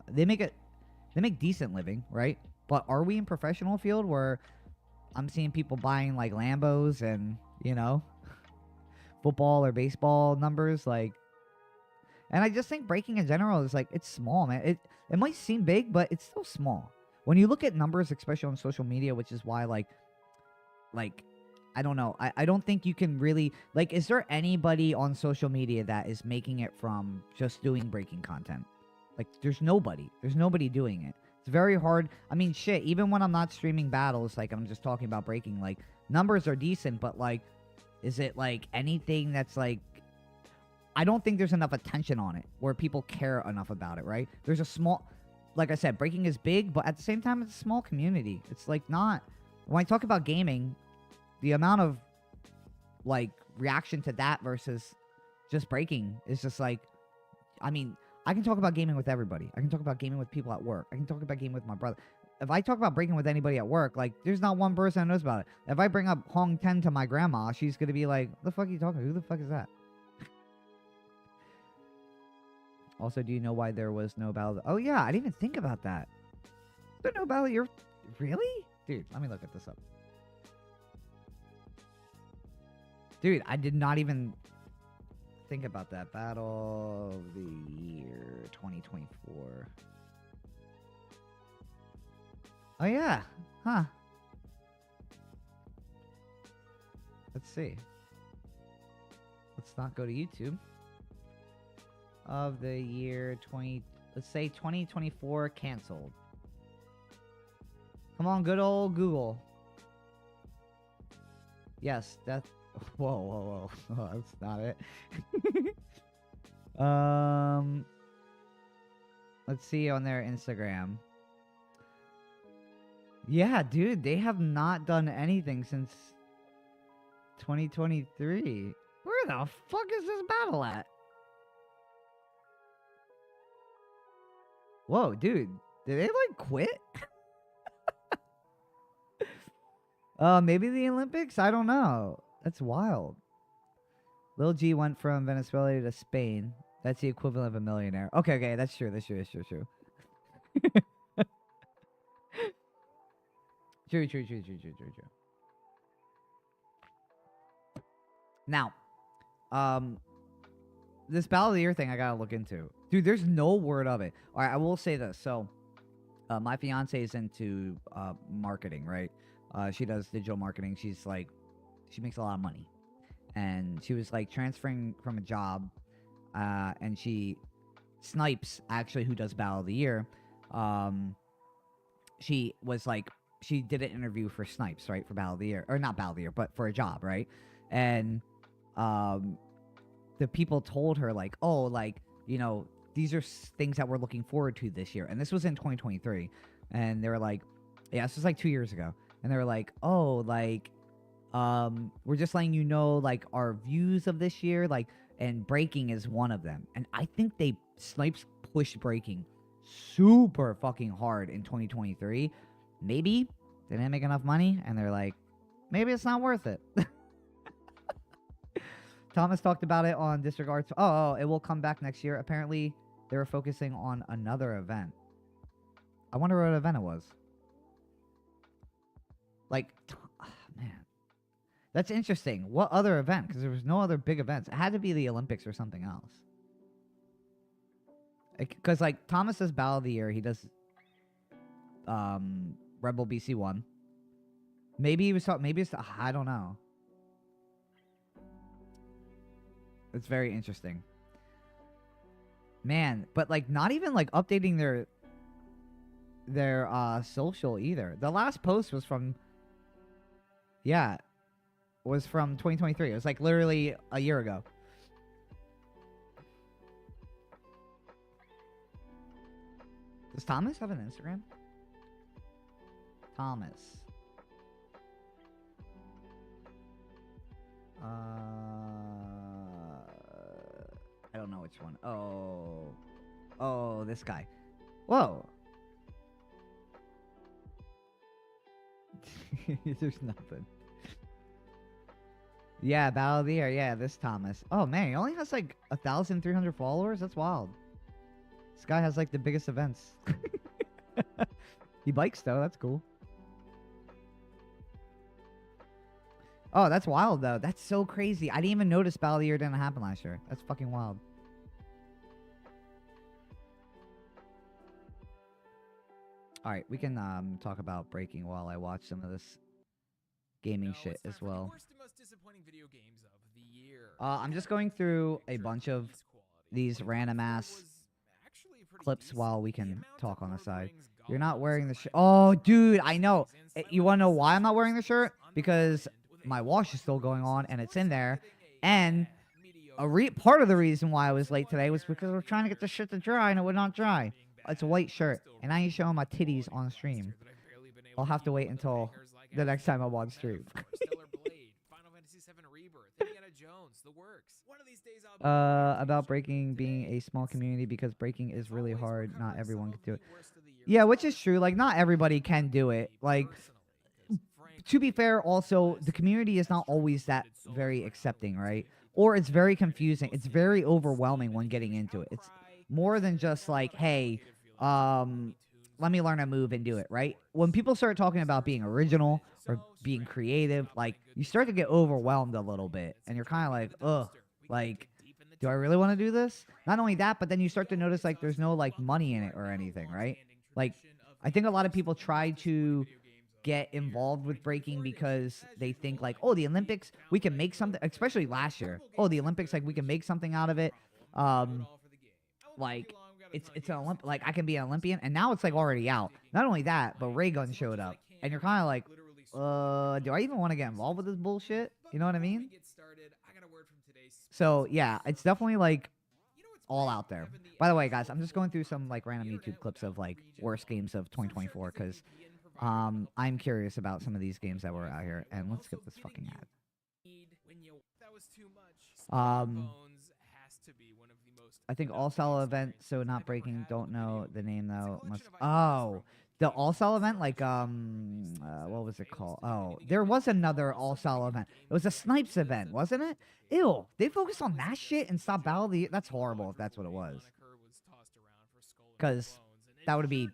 They make decent living, right? But are we in professional field where I'm seeing people buying, like, Lambos and, you know, football or baseball numbers, like... And I just think breaking in general is, like, it's small, man. It might seem big, but it's still small. When you look at numbers, especially on social media, which is why, like, I don't know. I don't think you can really... Like, is there anybody on social media that is making it from just doing breaking content? Like, there's nobody. There's nobody doing it. It's very hard. I mean, shit, even when I'm not streaming battles, like, I'm just talking about breaking, like, numbers are decent, but, like, is it, like, anything that's, like... I don't think there's enough attention on it where people care enough about it, right? There's a small... Like I said, breaking is big, but at the same time, it's a small community. It's, like, not... When I talk about gaming, the amount of, like, reaction to that versus just breaking is just, like... I mean, I can talk about gaming with everybody. I can talk about gaming with people at work. I can talk about gaming with my brother. If I talk about breaking with anybody at work, like, there's not one person that knows about it. If I bring up Hong 10 to my grandma, she's going to be like, what the fuck are you talking about? Who the fuck is that? Also, do you know why there was no battle? Oh, yeah, I didn't even think about that. There no battle? You're... Really? Dude, let me look at this up. Dude, I did not even think about that. Battle of the year 2024. Oh, yeah. Huh. Let's see. Let's not go to YouTube. Of the year let's say 2024 canceled. Come on, good old Google. Yes, that's... Whoa. Oh, that's not it. Let's see on their Instagram. Yeah, dude, they have not done anything since 2023. Where the fuck is this battle at? Whoa, dude. Did they, like, quit? Maybe the Olympics? I don't know. That's wild. Lil G went from Venezuela to Spain. That's the equivalent of a millionaire. Okay, that's true. That's true. True. Now, this Battle of the Year thing I gotta look into. Dude, there's no word of it. All right, I will say this. So, my fiance is into marketing, right? She does digital marketing. She makes a lot of money. And she was like transferring from a job, and Snipes, actually, who does Battle of the Year, she did an interview for Snipes, right, for Battle of the Year, or not Battle of the Year, but for a job, right? And the people told her like, oh, like, you know, these are things that we're looking forward to this year, and this was in 2023, and they were like, yeah, this was like 2 years ago, and they were like, oh, like, we're just letting you know, like, our views of this year, like, and breaking is one of them. And I think Snipes pushed breaking super fucking hard in 2023. Maybe they didn't make enough money, and they're like, maybe it's not worth it. Thomas talked about it on Disregard. Oh, it will come back next year. Apparently, they were focusing on another event. I wonder what event it was. Like, man. That's interesting. What other event? Because there was no other big events. It had to be the Olympics or something else. Because, like, Thomas does Battle of the Year. He does Rebel BC1. Maybe he was talking... Maybe it's... I don't know. It's very interesting. Man, but, like, not even, like, updating their social either. The last post was from... Yeah. Was from 2023. It was, like, literally a year ago. Does Thomas have an Instagram? Thomas. I don't know which one. Oh, this guy. Whoa. There's nothing. Yeah, Battle of the Year. Yeah, this Thomas. Oh, man, he only has, like, 1,300 followers? That's wild. This guy has, like, the biggest events. He bikes, though. That's cool. Oh, that's wild, though. That's so crazy. I didn't even notice Battle of the Year didn't happen last year. That's fucking wild. All right, we can talk about breaking while I watch some of this gaming shit as well. I'm just going through a bunch of these random ass clips while we can talk on the side. You're not wearing the shirt. Oh, dude, I know. You want to know why I'm not wearing the shirt? Because my wash is still going on and it's in there. And part of the reason why I was late today was because we're trying to get the shit to dry and it would not dry. It's a white shirt, and I ain't showing my titties on stream. I'll have to wait until the next time I'm on stream. About breaking being a small community, because breaking is really hard. Not everyone can do it. Yeah, which is true. Like, not everybody can do it. Like, to be fair, also, the community is not always that very accepting, right? Or it's very confusing. It's very overwhelming when getting into it. It's more than just like, hey, let me learn a move and do it, right? When people start talking about being original or being creative, like, you start to get overwhelmed a little bit, and you're kind of like, ugh, like, do I really want to do this? Not only that, but then you start to notice, like, there's no, like, money in it or anything, right? Like, I think a lot of people try to get involved with breaking because they think, like, oh, the Olympics, we can make something, especially last year. Oh, the Olympics, like, we can make something out of it. Like, it's an Olymp, like, I can be an Olympian, and now it's, like, already out. Not only that, but Ray Gun showed up, and you're kind of like, do I even want to get involved with this bullshit? You know what I mean? So, yeah, it's definitely, like, all out there. By the way, guys, I'm just going through some, like, random YouTube clips of, like, worst games of 2024, because I'm curious about some of these games that were out here, and let's skip this fucking ad. I think all solo event, so not breaking. Don't know the name though. Oh, the All-Star event, like, what was it called? Oh, there was another All-Star event. It was a Snipes event, wasn't it? Ew, they focused on that shit and stopped Battle of the Year? That's horrible if that's what it was. Because that would be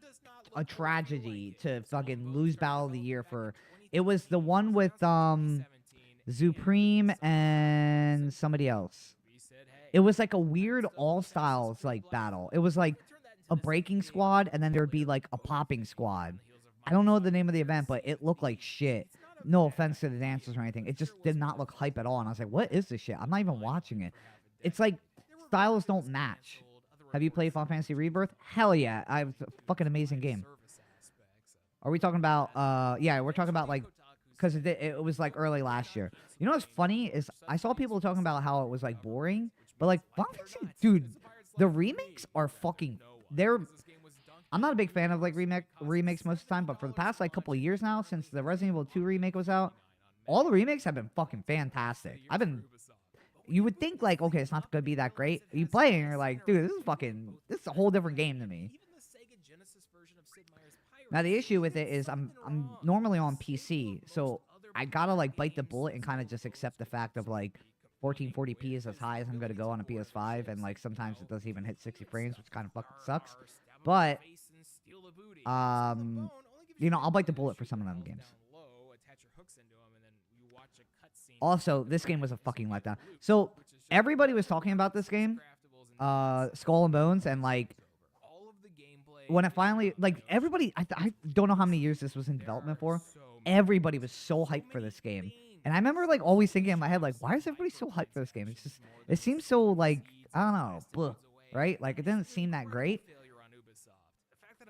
a tragedy to fucking lose Battle of the Year for... It was the one with, Supreme and somebody else. It was like a weird all-styles, like, battle. It was like a breaking squad, and then there'd be like a popping squad. I don't know the name of the event, but it looked like shit. No offense to the dancers or anything. It just did not look hype at all. And I was like, what is this shit? I'm not even watching it. It's like styles don't match. Have you played Final Fantasy Rebirth? Hell yeah. It's a fucking amazing game. Are we talking about, yeah, we're talking about like, because it was like early last year. You know what's funny is I saw people talking about how it was like boring, but like Final Fantasy, dude, the remakes are fucking, I'm not a big fan of like remakes most of the time, but for the past like couple of years now, since the Resident Evil 2 remake was out, all the remakes have been fucking fantastic. You would think like, okay, it's not gonna be that great. You play it and you're like, dude, this is a whole different game to me. Now the issue with it is I'm normally on PC, so I gotta like bite the bullet and kind of just accept the fact of like 1440p is as high as I'm gonna go on a PS5, and like sometimes it doesn't even hit 60 frames, which kind of fucking sucks. But you know, I'll bite the bullet for some of them games. Also, this game was a fucking letdown. So everybody was talking about this game, Skull and Bones, and like when it finally, like everybody, I don't know how many years this was in development for. Everybody was so hyped for this game, and I remember like always thinking in my head like, why is everybody so hyped for this game? It's just, it seems so like, I don't know, blah, right? Like it didn't seem that great.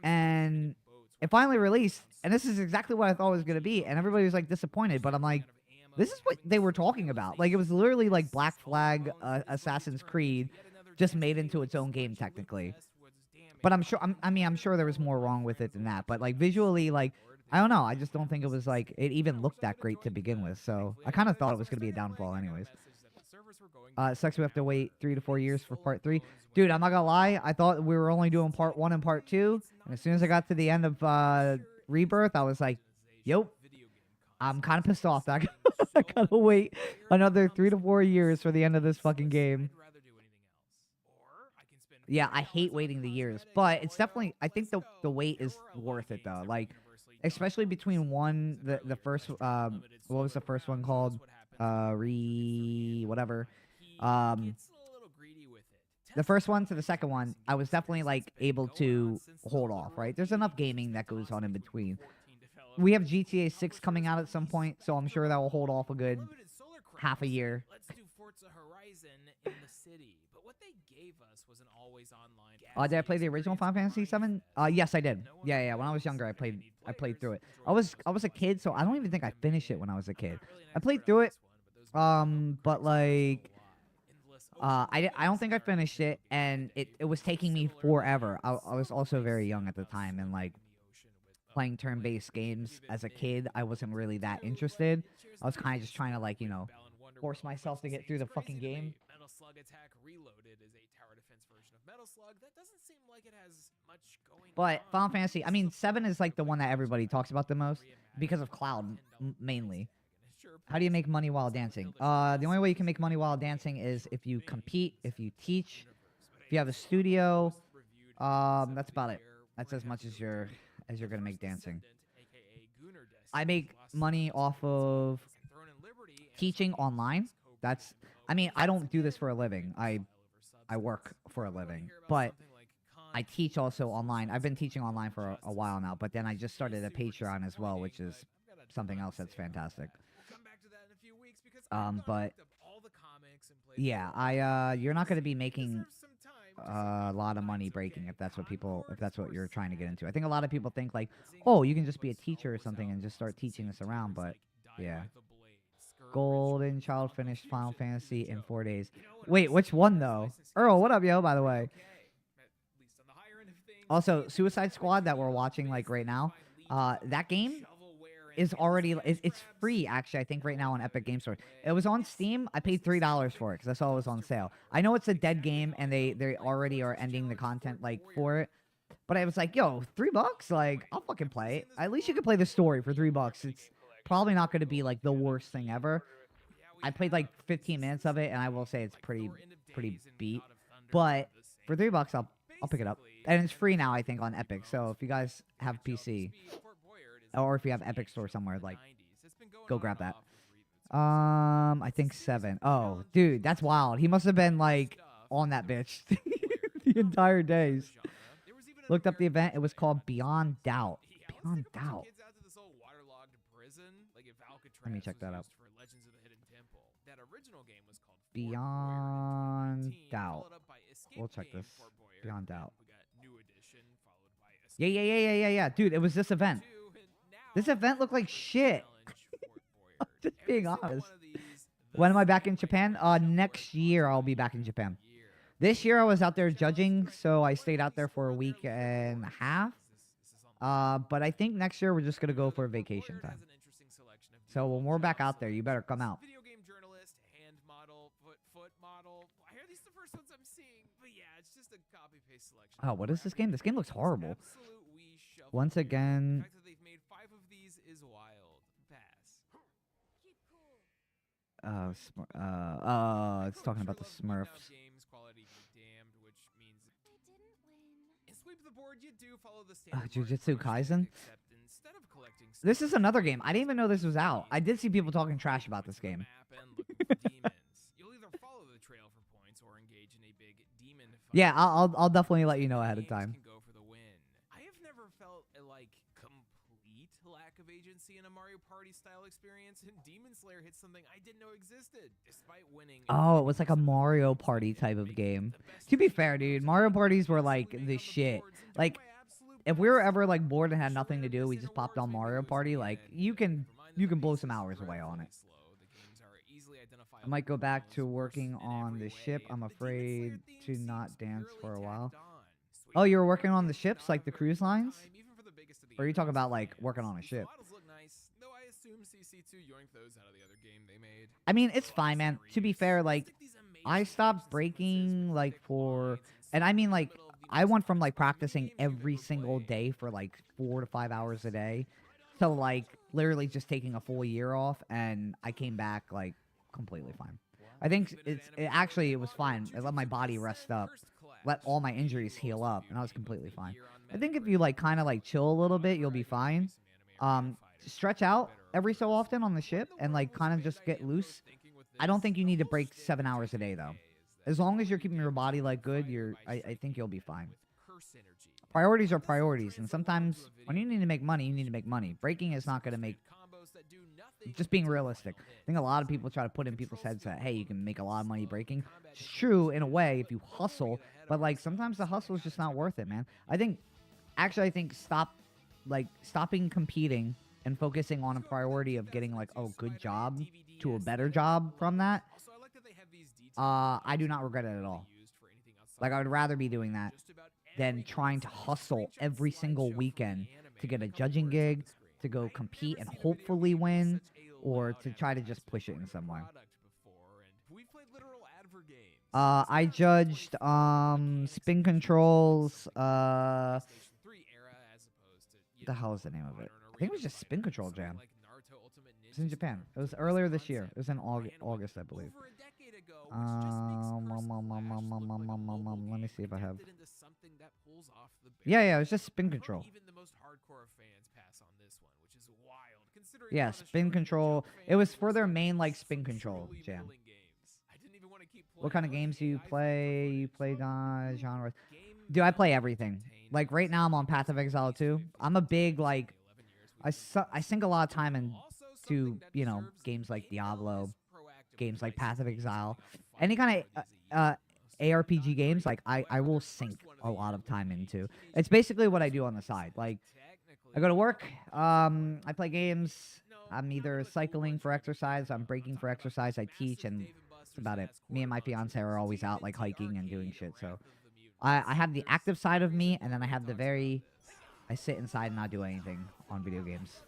And it finally released, and this is exactly what I thought it was gonna be, and everybody was like disappointed. But I'm like, this is what they were talking about. Like it was literally like Black Flag, Assassin's Creed, just made into its own game technically. But I'm sure, I'm sure there was more wrong with it than that. But like visually, like I don't know, I just don't think it was like it even looked that great to begin with. So I kind of thought it was gonna be a downfall, anyways. It sucks we have to wait 3 to 4 years for part 3. Dude, I'm not gonna lie. I thought we were only doing part 1 and part 2. And as soon as I got to the end of Rebirth, I was like, "Yo, I'm kind of pissed off that I gotta wait another 3 to 4 years for the end of this fucking game." Yeah, I hate waiting the years, but it's definitely, I think the wait is worth it though. Like, especially between the first, what was the first one called? Whatever. The first one to the second one, I was definitely like able to hold off, right? There's enough gaming that goes on in between. We have GTA 6 coming out at some point, so I'm sure that will hold off a good half a year. Did I play the original Final Fantasy 7? Yes, I did. Yeah. When I was younger, I played through it. I was a kid, so I don't even think I finished it when I was a kid. I played through it, but like, I don't think I finished it, and it was taking me forever. I was also very young at the time, and like playing turn-based games as a kid, I wasn't really that interested. I was kind of just trying to like, you know, force myself to get through the fucking game. But Final Fantasy, I mean, 7 is like the one that everybody talks about the most because of Cloud, mainly. How do you make money while dancing? The only way you can make money while dancing is if you compete, if you teach, if you have a studio. That's about it. That's as much as you're gonna make dancing. I make money off of teaching online. I mean, I don't do this for a living. I work for a living, but I teach also online. I've been teaching online for a while now, but then I just started a Patreon as well, which is something else that's fantastic. But yeah, you're not going to be making a lot of money breaking if that's what you're trying to get into. I think a lot of people think like, oh, you can just be a teacher or something and just start teaching this around, but yeah. Golden Child finished Final Fantasy in 4 days. Wait, which one though? Earl, what up, yo, by the way? Also, Suicide Squad that we're watching like right now, that game is already, it's free actually, I think right now on Epic Game Store. It was on Steam. I paid $3 for it because I saw it was on sale. I know it's a dead game and they already are ending the content like for it, But I was like, yo, $3? Like, I'll fucking play it. At least you can play the story for $3. It's probably not going to be like the worst thing ever. I played like 15 minutes of it, and I will say it's pretty beat. But for $3, I'll pick it up, and it's free now, I think, on Epic. So if you guys have PC, or if you have Epic Store somewhere, like, go grab that. I think 7. Oh, dude, that's wild. He must have been like on that bitch the entire days. Looked up the event. It was called Beyond Doubt. Beyond Doubt. Let me check that out. Beyond Doubt. We'll check this. Beyond Doubt. Yeah. Dude, it was this event. This event looked like shit. I'm just being honest. When am I back in Japan? Next year I'll be back in Japan. This year I was out there judging, so I stayed out there for a week and a half. But I think next year we're just gonna go for vacation time. So when we're back out there, you better come out. Video game journalist, hand model, foot model. I hear these are the first ones I'm seeing, but yeah, it's just a copy paste selection. Oh, what is this game? This game looks horrible. Once again. The fact that they've made 5 of these is wild. Pass. It's talking about the Smurfs. Games quality be damned, which means I didn't win. In Sweep the Board, you do follow the standard Jujutsu Kaisen. Instead of collecting This is another game. I didn't even know this was out. I did see people talking trash about this game. You'll either follow the trail for points or engage in a big demon fight. Yeah, I'll definitely let you know ahead of time. Can go for the win. I have never felt a complete lack of agency in a Mario Party style experience, and Demon Slayer hit something I didn't know existed, despite winning. Oh, it was like a Mario Party type of game. To be fair, dude, Mario Parties were like the shit. Like, if we were ever like bored and had nothing to do, we just popped on Mario Party. Like, you can blow some hours away on it. I might go back to working on the ship. I'm afraid to not dance for a while. Oh, you were working on the ships, like the cruise lines? Or are you talking about like working on a ship? I mean, it's fine, man. To be fair, like, I stopped breaking like for, and I mean like, I went from like practicing every single day for like 4 to 5 hours a day to like literally just taking a full year off, and I came back like completely fine. I think it was fine. It let my body rest up, let all my injuries heal up, and I was completely fine. I think if you like kind of like chill a little bit, you'll be fine. Stretch out every so often on the ship and like kind of just get loose. I don't think you need to break 7 hours a day though. As long as you're keeping your body like good, I think you'll be fine. Priorities are priorities, and sometimes when you need to make money, you need to make money. Breaking is not going to make. Just being realistic. I think a lot of people try to put in people's heads that, hey, you can make a lot of money breaking. It's true in a way if you hustle, but like sometimes the hustle is just not worth it, man. I think stopping competing and focusing on a priority of getting like a good job to a better job from that. I do not regret it at all. Like, I would rather be doing that than trying to hustle every single weekend to get a judging gig, to go compete and hopefully win, or to try to just push it in some way. I judged spin controls. What the hell is the name of it? I think it was just Spin Control Jam. It's in Japan. It was earlier this year. It was in August, I believe. Let me see if I have. Yeah, it was just Spin Control. Yeah, Spin Control. It was for their main like Spin Control Jam. What kind of games do you play? You play genres? Dude, I play everything. Like right now, I'm on Path of Exile 2. I'm a big like. I sink a lot of time into games like Diablo, games like Path of Exile, any kind of ARPG games. Like I will sink a lot of time into. It's basically what I do on the side. Like I go to work. I play games. I'm either cycling for exercise. I'm breaking for exercise. I teach, and that's about it. Me and my fiance are always out like hiking and doing shit. So I have the active side of me, and then I have the I sit inside and not do anything on video games.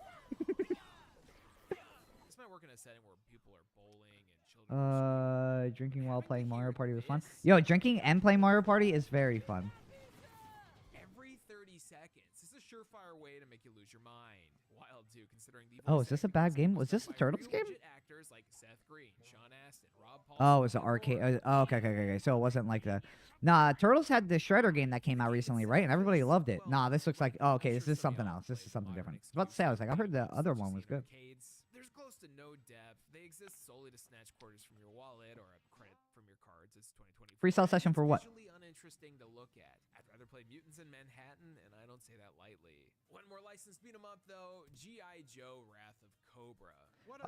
Drinking while playing Mario Party was fun. Yo, drinking and playing Mario Party is very fun. surefire way to make you lose your mind. Wild too, considering the Oh, voice is this a acting bad was game? done Was this a by Turtles real game? legit actors like Seth Green, Sean Astin, Rob Oh, Paulson, it's an and arcade. more. Oh, okay. So it wasn't like the. Nah, Turtles had the Shredder game that came out recently, right? And everybody loved it. Nah, this looks like. Oh, okay, this is something else. This is something different. I was about to say, I was like, I heard the other one was good. There's close to no depth. They exist solely to snatch quarters from your wallet or a credit from your cards. It's 2024. Freestyle session for what? Visually uninteresting to look at. I'd rather play Mutants in Manhattan, and I don't say that lightly. One more licensed beat 'em up though, G.I. Joe: Wrath of Cobra.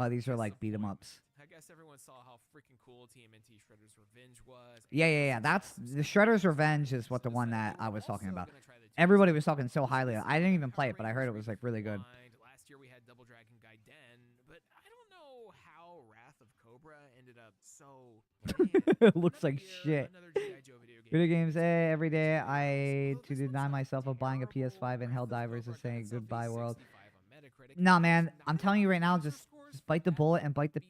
Oh, these are like beat 'em ups. I guess everyone saw how freaking cool TMNT Shredder's Revenge was. Yeah. That's the Shredder's Revenge is what the one that I was talking about. Everybody was talking so highly. I didn't even play it, but I heard it was like really good. Last year we had Double Dragon Gaiden, but I don't know how Wrath of Cobra ended up so. It looks like shit. Video games, every day to deny myself of buying a PS5 and Helldivers is saying goodbye world. Nah, man, I'm telling you right now, just bite the bullet and buy the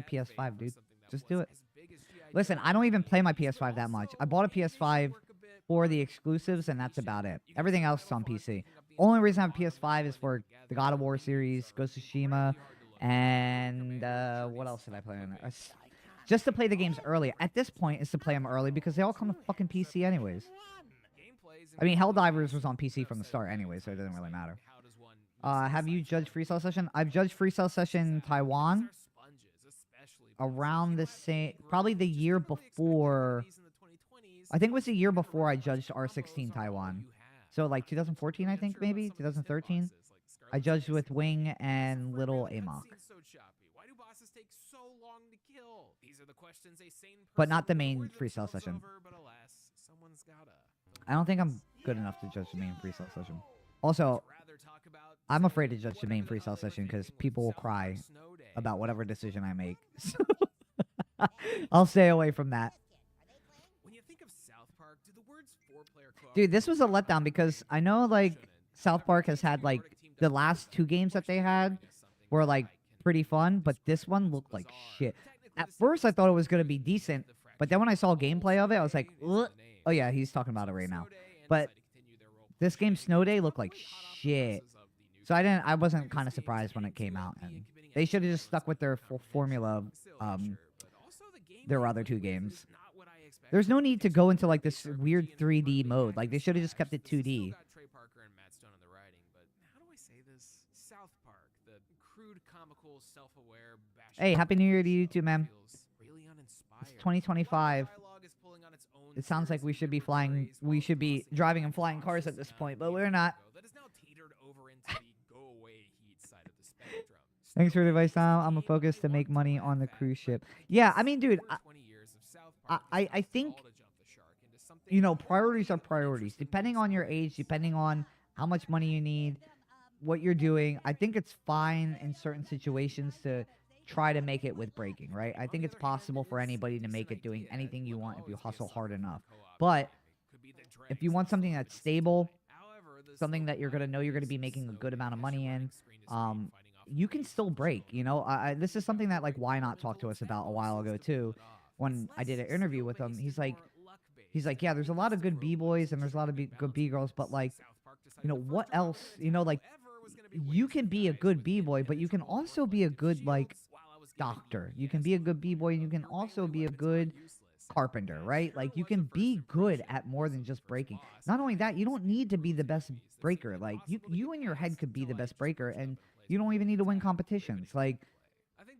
PS5, dude. Just do it. Listen, I don't even play my PS5 that much. I bought a PS5 for the exclusives, and that's about it. Everything else is on PC. Only reason I have a PS5 is for the God of War series, Ghost of Tsushima, and what else did I play on there? Just to play the games early. At this point, is to play them early because they all come to fucking PC anyways. I mean, Helldivers was on PC from the start anyway, so it doesn't really matter. Have you judged Freestyle Session? I've judged Freestyle Session in Taiwan around the same, probably the year before. I think it was the year before I judged R16 Taiwan. So like 2014, I think, maybe 2013. I judged with Wing and Little Amok. But not the main freestyle session. I don't think I'm good enough to judge the main freestyle session. Also, I'm afraid to judge the main freestyle session because people will cry about whatever decision I make. I'll stay away from that. Dude, this was a letdown because I know like South Park has had like the last 2 games that they had were like pretty fun, but this one looked like shit. At first I thought it was going to be decent, but then when I saw gameplay of it, I was like, ugh. Oh yeah, he's talking about it right now. But this game Snow Day looked like shit. So I wasn't kind of surprised when it came out, and they should have just stuck with their formula of their other 2 games. There's no need to go into like this weird 3D mode. Like they should have just kept it 2D. Hey, Happy New Year to you too, man. It's 2025. It sounds like we should be flying. We should be driving and flying cars at this point, but we're not. Thanks for the advice, Tom. I'm a focus to make money on the cruise ship. Yeah, I mean, dude, I think, you know, priorities are priorities. Depending on your age, depending on how much money you need, what you're doing, I think it's fine in certain situations to try to make it with breaking, right? I think it's possible for anybody to make it doing anything you want if you hustle hard enough. But if you want something that's stable, something that you're going to know you're going to be making a good amount of money in, you can still break, you know? This is something that, like, Why Not talked to us about a while ago, too. When I did an interview with him, he's like, yeah, there's a lot of good B-boys and there's a lot of good B-girls, but, like, you know, what else? You know, like, you can be a good B-boy, but you can also be a good, like, doctor. You can be a good B-boy, and you can also be a good carpenter, right? Like, you can be good at more than just breaking. Not only that, you don't need to be the best breaker. Like, you in your head could be the best breaker, and you don't even need to win competitions. Like,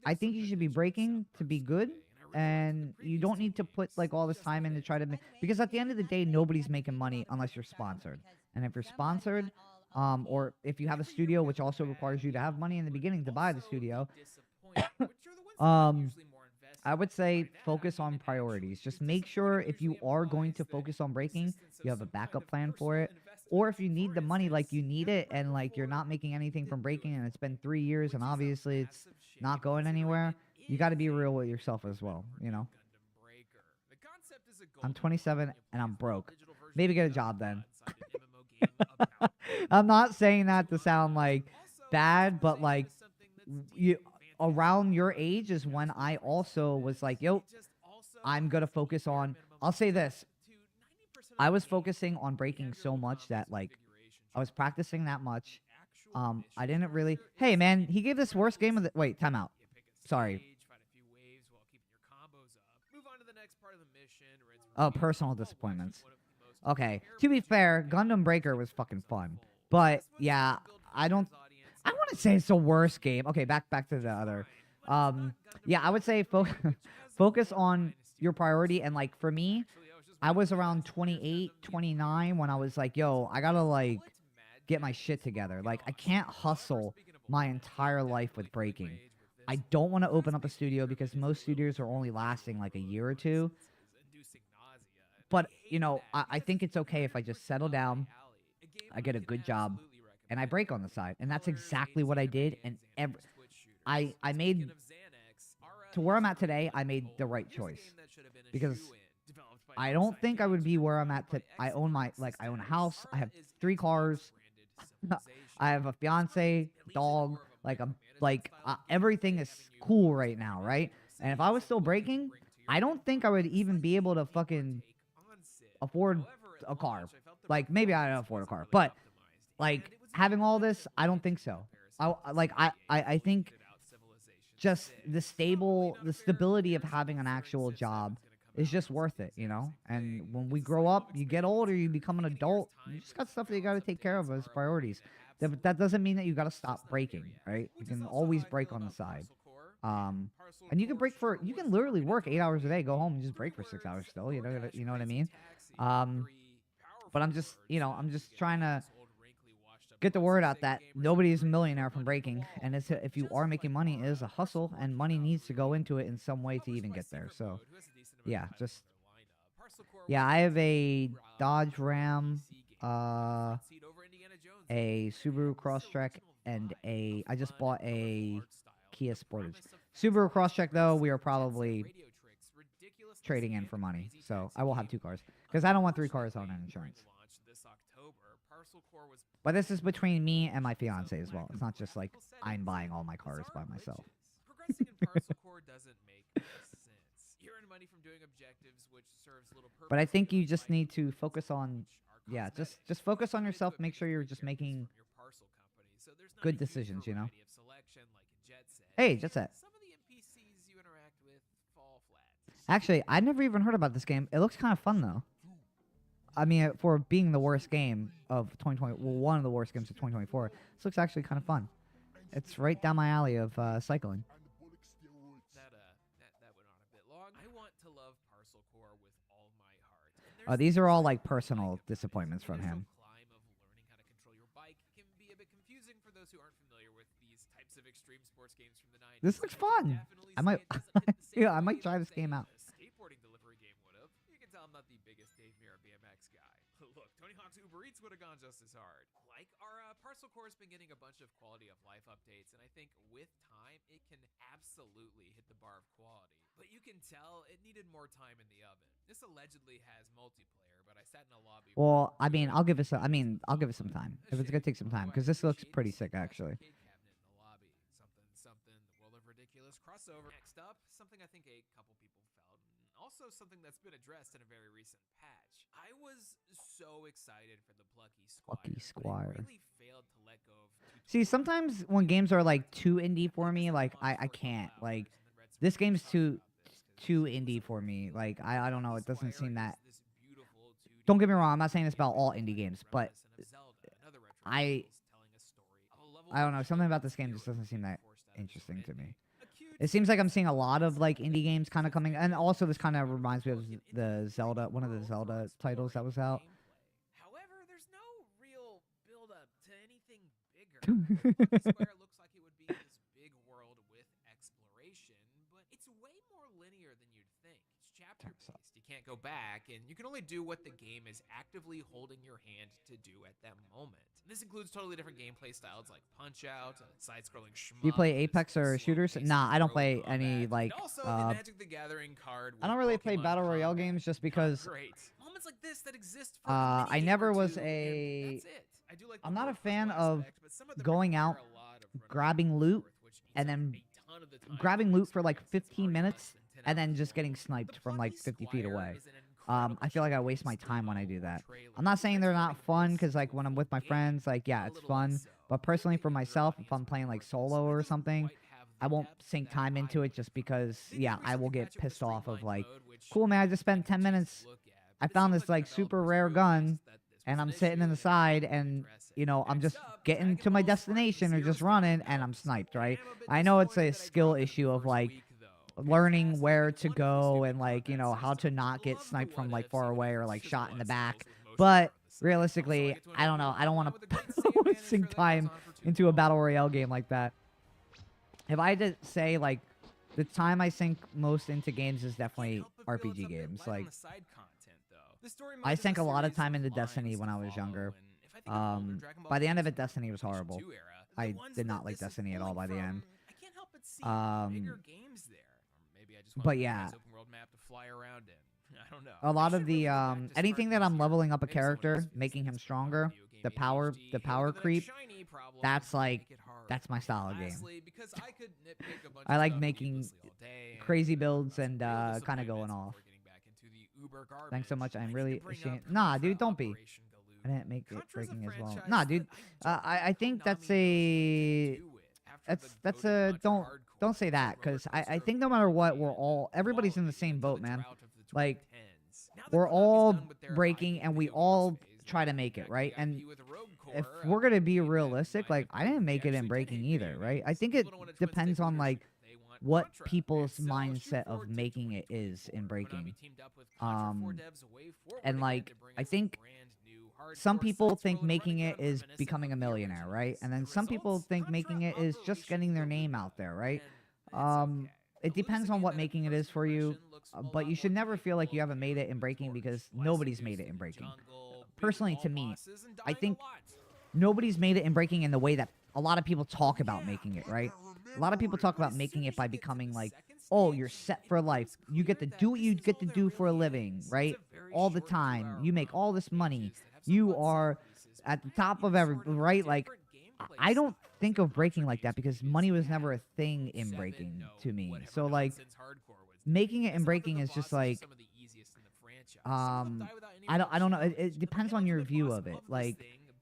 I think you should be breaking to be good, and you don't need to put, like, all this time in to try to make... Because at the end of the day, nobody's making money unless you're sponsored. And if you're sponsored, or if you have a studio, which also requires you to have money in the beginning to buy the studio, I would say focus on priorities. Just make sure if you are going to focus on breaking, you have a backup plan for it. Or if you need the money, like you need it, and like you're not making anything from breaking, and it's been 3 years, and obviously it's not going anywhere, you got to be real with yourself as well, you know? I'm 27 and I'm broke. Maybe get a job then. I'm not saying that to sound like bad, but like around your age is when I also was like, yo, I'm going to focus on, I'll say this. I was focusing on breaking so much that like I was practicing that much. Actual I mission didn't really. structure Hey, is man, he pretty gave this worst game of the. Wait, time out. You pick a Sorry. stage, fight a few waves while keeping your combos up. Move on to the next part of the mission, rinse, Oh, repeat, personal while watching disappointments. one of the most Okay. To be air-pushing fair, gameplay Gundam Breaker was fucking fun, but yeah, I don't. I wouldn't say it's the worst game. Okay, back to the other. Yeah, I would say focus on your priority, and like for me, I was around 28, 29 when I was like, yo, I gotta like get my shit together. Like I can't hustle my entire life with breaking. I don't want to open up a studio because most studios are only lasting like a year or two. But, you know, I think it's okay if I just settle down, I get a good job, and I break on the side. And that's exactly what I did. And I made, to where I'm at today, I made the right choice. Because I don't think I would be where I'm at. I own I own a house. I have 3 cars. I have a fiance, dog. Everything is cool right now, right? And if I was still breaking, I don't think I would even be able to fucking afford a car. Like maybe I don't afford a car, but like having all this, I don't think so. I think just the stability of having an actual job is just worth it, you know? And when we grow up, you get older, you become an adult, you just got stuff that you got to take care of as priorities. That doesn't mean that you got to stop breaking, right? You can always break on the side. And you can literally work 8 hours a day, go home and just break for 6 hours still, you know what I mean? But I'm just trying to get the word out that nobody is a millionaire from breaking, and if you are making money, it is a hustle, and money needs to go into it in some way to even get there. So, yeah, I have a Dodge Ram, a Subaru Crosstrek, and I just bought a Kia Sportage. Subaru Crosstrek, though, we are probably trading in for money, so I will have 2 cars because I don't want 3 cars on insurance. But this is between me and my fiance as well. It's not just like I'm buying all my cars by myself. Progressing in Parcel Core doesn't make sense. You earn money from doing objectives, which serves little purpose. But I think you just need to focus on, just focus on yourself. Make sure you're just making good decisions, you know? Hey, Jet Set. Actually, I never even heard about this game. It looks kind of fun, though. I mean, for being the worst game of 2020, well, one of the worst games of 2024, this looks actually kind of fun. It's right down my alley of cycling. That went on a bit long. I want to love Parcel Core with all my heart. These are all like personal disappointments from him. Climb of learning how to control your bike can be a bit confusing for those who aren't familiar with these types of extreme sports games from the 90s. This looks fun. I might, yeah, I might try this game out. Skateboarding delivery game would have. You can tell I'm not the biggest Dave Mirra BMX guy. Look, Tony Hawk's Uber Eats would have gone just as hard. Like, our Parcel Core has been getting a bunch of quality of life updates, and I think with time, it can absolutely hit the bar of quality. But you can tell it needed more time in the oven. This allegedly has multiplayer, but I sat in a lobby. Well, I mean, I'll give it some time. If it's gonna take some time, because this looks pretty sick, actually. Something, the world of ridiculous crossover. Next up, something I think a couple people felt, and also something that's been addressed in a very recent patch. I was so excited for the Plucky Squire. But I really failed to let go of. See, sometimes when games are like too indie for me, like I can't. Like this game's too indie for me. Like I don't know. It doesn't seem that. Don't get me wrong. I'm not saying this about all indie games, but I don't know. Something about this game just doesn't seem that interesting to me. It seems like I'm seeing a lot of like indie games kind of coming, and also this kind of reminds me of the Zelda, one of the Zelda titles that was out. However, there's no real build up to anything bigger. Plucky Square looks like it would be this big world with exploration, but it's way more linear than you'd think. It's chapter based. You can't go back, and you can only do what the game is actively holding your hand to do at that moment. This includes totally different gameplay styles like Punch-Out, side-scrolling shmup. Do you play Apex or shooters? Nah, I don't play any like. Also, the Magic the Gathering card. I don't really play battle royale games just because. Great moments like this that exist. For I never was a. That's it. I do like I'm not a fan of going out, grabbing loot, and then grabbing loot for like 15 minutes, and then just getting sniped from like 50 feet away. I feel like I waste my time when I do that. I'm not saying they're not fun, because like when I'm with my friends, like yeah, it's fun. But personally, for myself, if I'm playing like solo or something, I won't sink time into it just because, yeah, I will get pissed off of like, cool man, I just spent 10 minutes. I found this like super rare gun, and I'm sitting in the side, and you know, I'm just getting to my destination or just running, and I'm sniped, right? I know it's a skill issue of like learning where to go and like, you know, how to not get sniped from like far away or like shot in the back. But realistically, I don't know. I don't want to sink time into a battle royale game like that. If I had to say, like, the time I sink most into games is definitely RPG games. Like, I sank a lot of time into Destiny when I was younger. By the end of it, Destiny was horrible. I did not like Destiny at all by the end. But yeah, a lot of the anything that I'm leveling up a character, making him stronger, the power creep, that's like, that's my style of game. I like making crazy builds and kind of going off. Thanks so much. I'm really ashamed. Nah, dude, don't be. I didn't make it breaking as well. Nah, dude. I think that's a don't say that, because I think no matter what, everybody's in the same boat, man. Like, we're all breaking and we all try to make it, right? And if we're gonna be realistic, like, I didn't make it in breaking either, right? I think it depends on like what people's mindset of making it is in breaking. And like, I think some people think making it is becoming a millionaire, right? And then some people think making it is just getting their name out there, right? It depends on what making it is for you, but you should never feel like you haven't made it in breaking, because nobody's made it in breaking. Personally, to me, I think nobody's made it in breaking in the way that a lot of people talk about making it, right? A lot of people talk about making it by becoming like, oh, you're set for life. You get to do what you get to do for a living, right? All the time. You make all this money. You are at the top of right? Like, I don't think of breaking like that, because money was never a thing in breaking to me. So like, making it in breaking is just like, I don't know. It depends on your view of it. Like,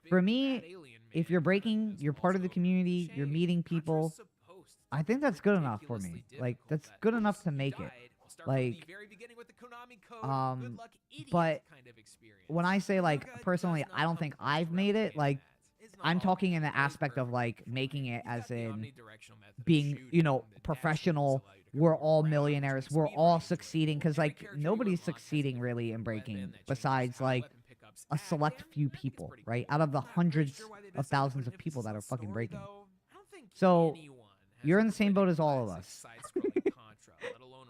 for me, if you're breaking, you're part of the community, you're meeting people, I think that's good enough for me. Like, that's good enough to make it. Like, but when I say, like, personally, I don't think I've made it, like, I'm talking in the aspect of, like, making it as in being, you know, professional. We're all millionaires. We're all succeeding, because, like, nobody's succeeding really in breaking besides, like, a select few people, right? Out of the hundreds of thousands of people that are fucking breaking. So, you're in the same boat as all of us.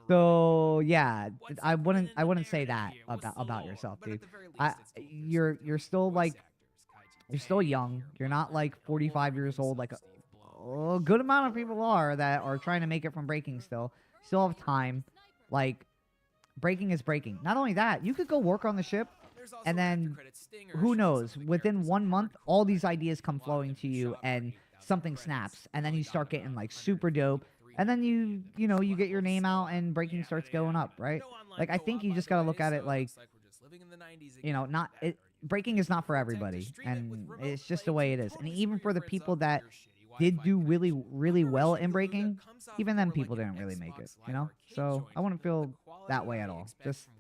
So yeah, I wouldn't say that about yourself, dude. You're still like, you're still young. You're not like 45 years old, like a good amount of people are that are trying to make it from breaking still. Still have time. Like, breaking is breaking. Not only that, you could go work on the ship, and then who knows, within 1 month, all these ideas come flowing to you, and something snaps, and then you start getting like super dope. And then you get your name out and breaking starts going up, right? Like, I think you just gotta look at it like, you know, breaking is not for everybody, and it's just the way it is. And even for the people that did do really, really well in breaking, even then people didn't really make it, you know? So I wouldn't feel that way at all. Just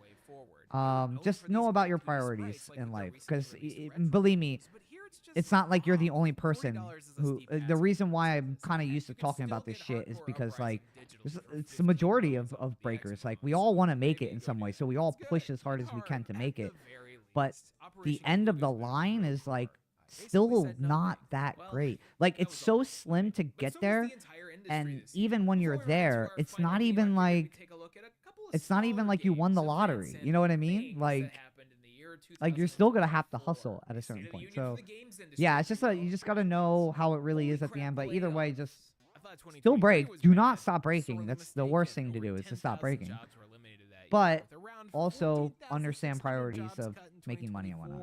know about your priorities in life, because believe me, it's not like you're the only person who. The reason why I'm kind of used to talking about this shit is because, like, it's the majority of breakers. Like, we all want to make it in some way, so we all push as hard as we can to make it. But the end of the line is, like, still not that great. Like, it's so slim to get there, and even when you're there, it's not even like you won the lottery. You know what I mean? Like you're still gonna have to hustle at a certain point. So yeah, it's just you just gotta know how it really is at the end. But either way, just still break. Do not stop breaking. That's the worst thing to do, is to stop breaking. But also understand priorities of making money and whatnot.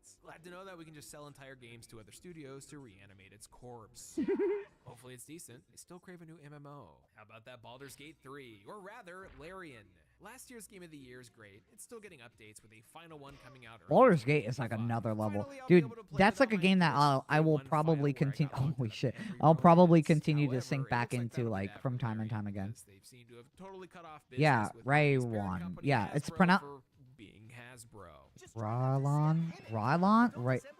Glad to know that we can just sell entire games to other studios to reanimate its corpse. Hopefully it's decent. I still crave a new MMO. How about that Baldur's Gate 3? Or rather, Larian. Last year's Game of the Year is great. It's still getting updates with a final one coming out early Baldur's Gate is like 2025. another level. Finally, I'll be Dude, able to play that's like without a my game that first I will day one probably file where I continue. got locked Holy up shit. every I'll probably romance. continue to However, sink it back looks like into, that'll be like, bad from for time and time Larian, again. because they've seemed to have totally cut off Yeah, business with Ray Disney's parent one. company, Yeah, it's Hasbro, pronounced for being Hasbro. Rylon? Rylon?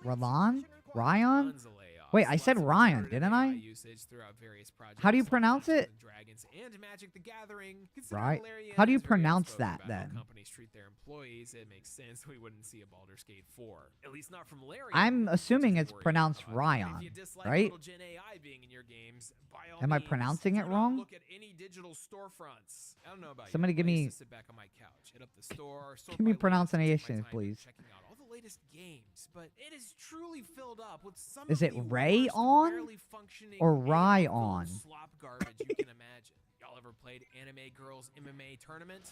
Rylon? Ryan? Tons of layoffs. Wait, I said lots of Ryan, generative didn't AI I? usage throughout various projects How do you like pronounce Dungeons it? and Dragons and Magic the Gathering. Considering Right. Larian How do you is very pronounce outspoken that about then? how companies treat their employees, it makes sense we wouldn't see a Baldur's Gate 4. At least not from Larian. I'm which assuming is it's worrying pronounced thought. Ryan, If you dislike right? little Gen AI being in your games, by all Am I means, pronouncing it do not wrong? look at any digital storefronts. I don't know about Somebody you. give I used me- to sit back on my couch, hit up the store, sort Give me by latest, and take my pronunciations, time please. checking out all the latest games, but it is truly filled up with some Is of it the Ray worst, on barely functioning or AI Rye film on? slop garbage you can imagine. Y'all ever played Anime Girls MMA Tournament?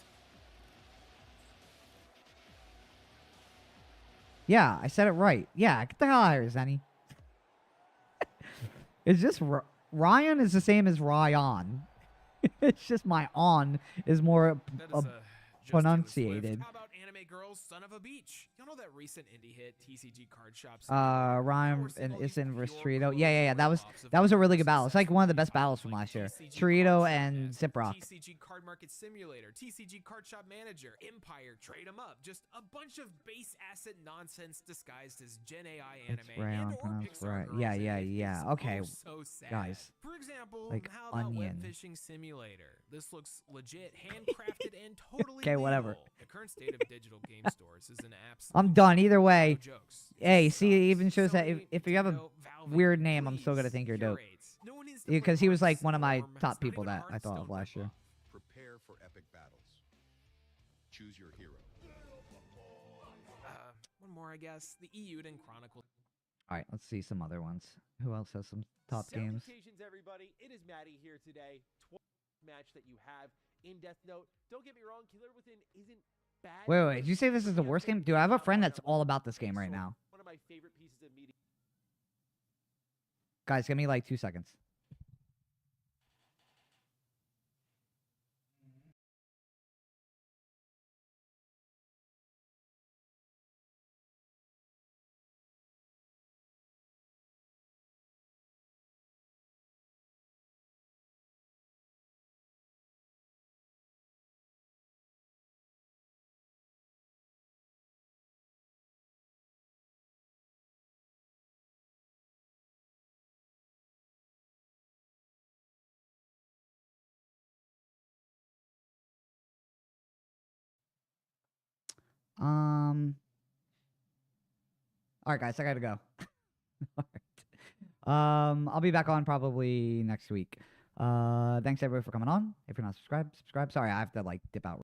Yeah, I said it right. Yeah, get the hell out of here, Zenny. It's just Ryan is the same as Ryan. It's just my on is more That is just pronunciated. Taylor Swift. How about Anime Girls Son of a Beach? Y'all know that recent indie hit TCG Card Shop Simulator? Ryan We're seeing and all it's these in pure Restrito. clothes Yeah. That was ripoffs of a really other good battle. It's like one of the best successful battles from titles last year. like TCG Dorito Card and Shop Ziprock. TCG Card Market Simulator, TCG Card Shop Manager, Empire, Trade 'em Up. Just a bunch of base asset nonsense disguised as Gen AI anime It's Rayon, and or pronounced Pixar right. girls, Yeah. and it is Okay, so sad. guys. For example, Like how about Web onion. Fishing Simulator? This looks legit, handcrafted, and totally Okay, whatever. legal. The current state of digital game stores is an absolute I'm done. Either no way. jokes. Hey, It see, it sucks. even shows that Sony, if you have a Nintendo, Valve, weird name, I'm still gonna please think you're dope. curate. No one needs to Because play he was like one of my Hearthstone. top It's not people even a that I thought of Hearthstone last year. ripoff. Prepare for epic battles. Choose your hero. One more, I guess. The EU didn't chronicle. All right, let's see some other ones. Who else has some top games? Salutations, everybody. It is Maddie here today. 12th match that you have in Death Note. Don't get me wrong, Killer Within isn't bad. Wait. Did you say this is the worst game? Dude, I have a friend that's all about this game right now. One of my favorite pieces of media. Guys, give me like 2 seconds. All right, guys, I gotta go. All right. I'll be back on probably next week. Thanks everybody for coming on. If you're not subscribed, subscribe. Sorry, I have to like dip out.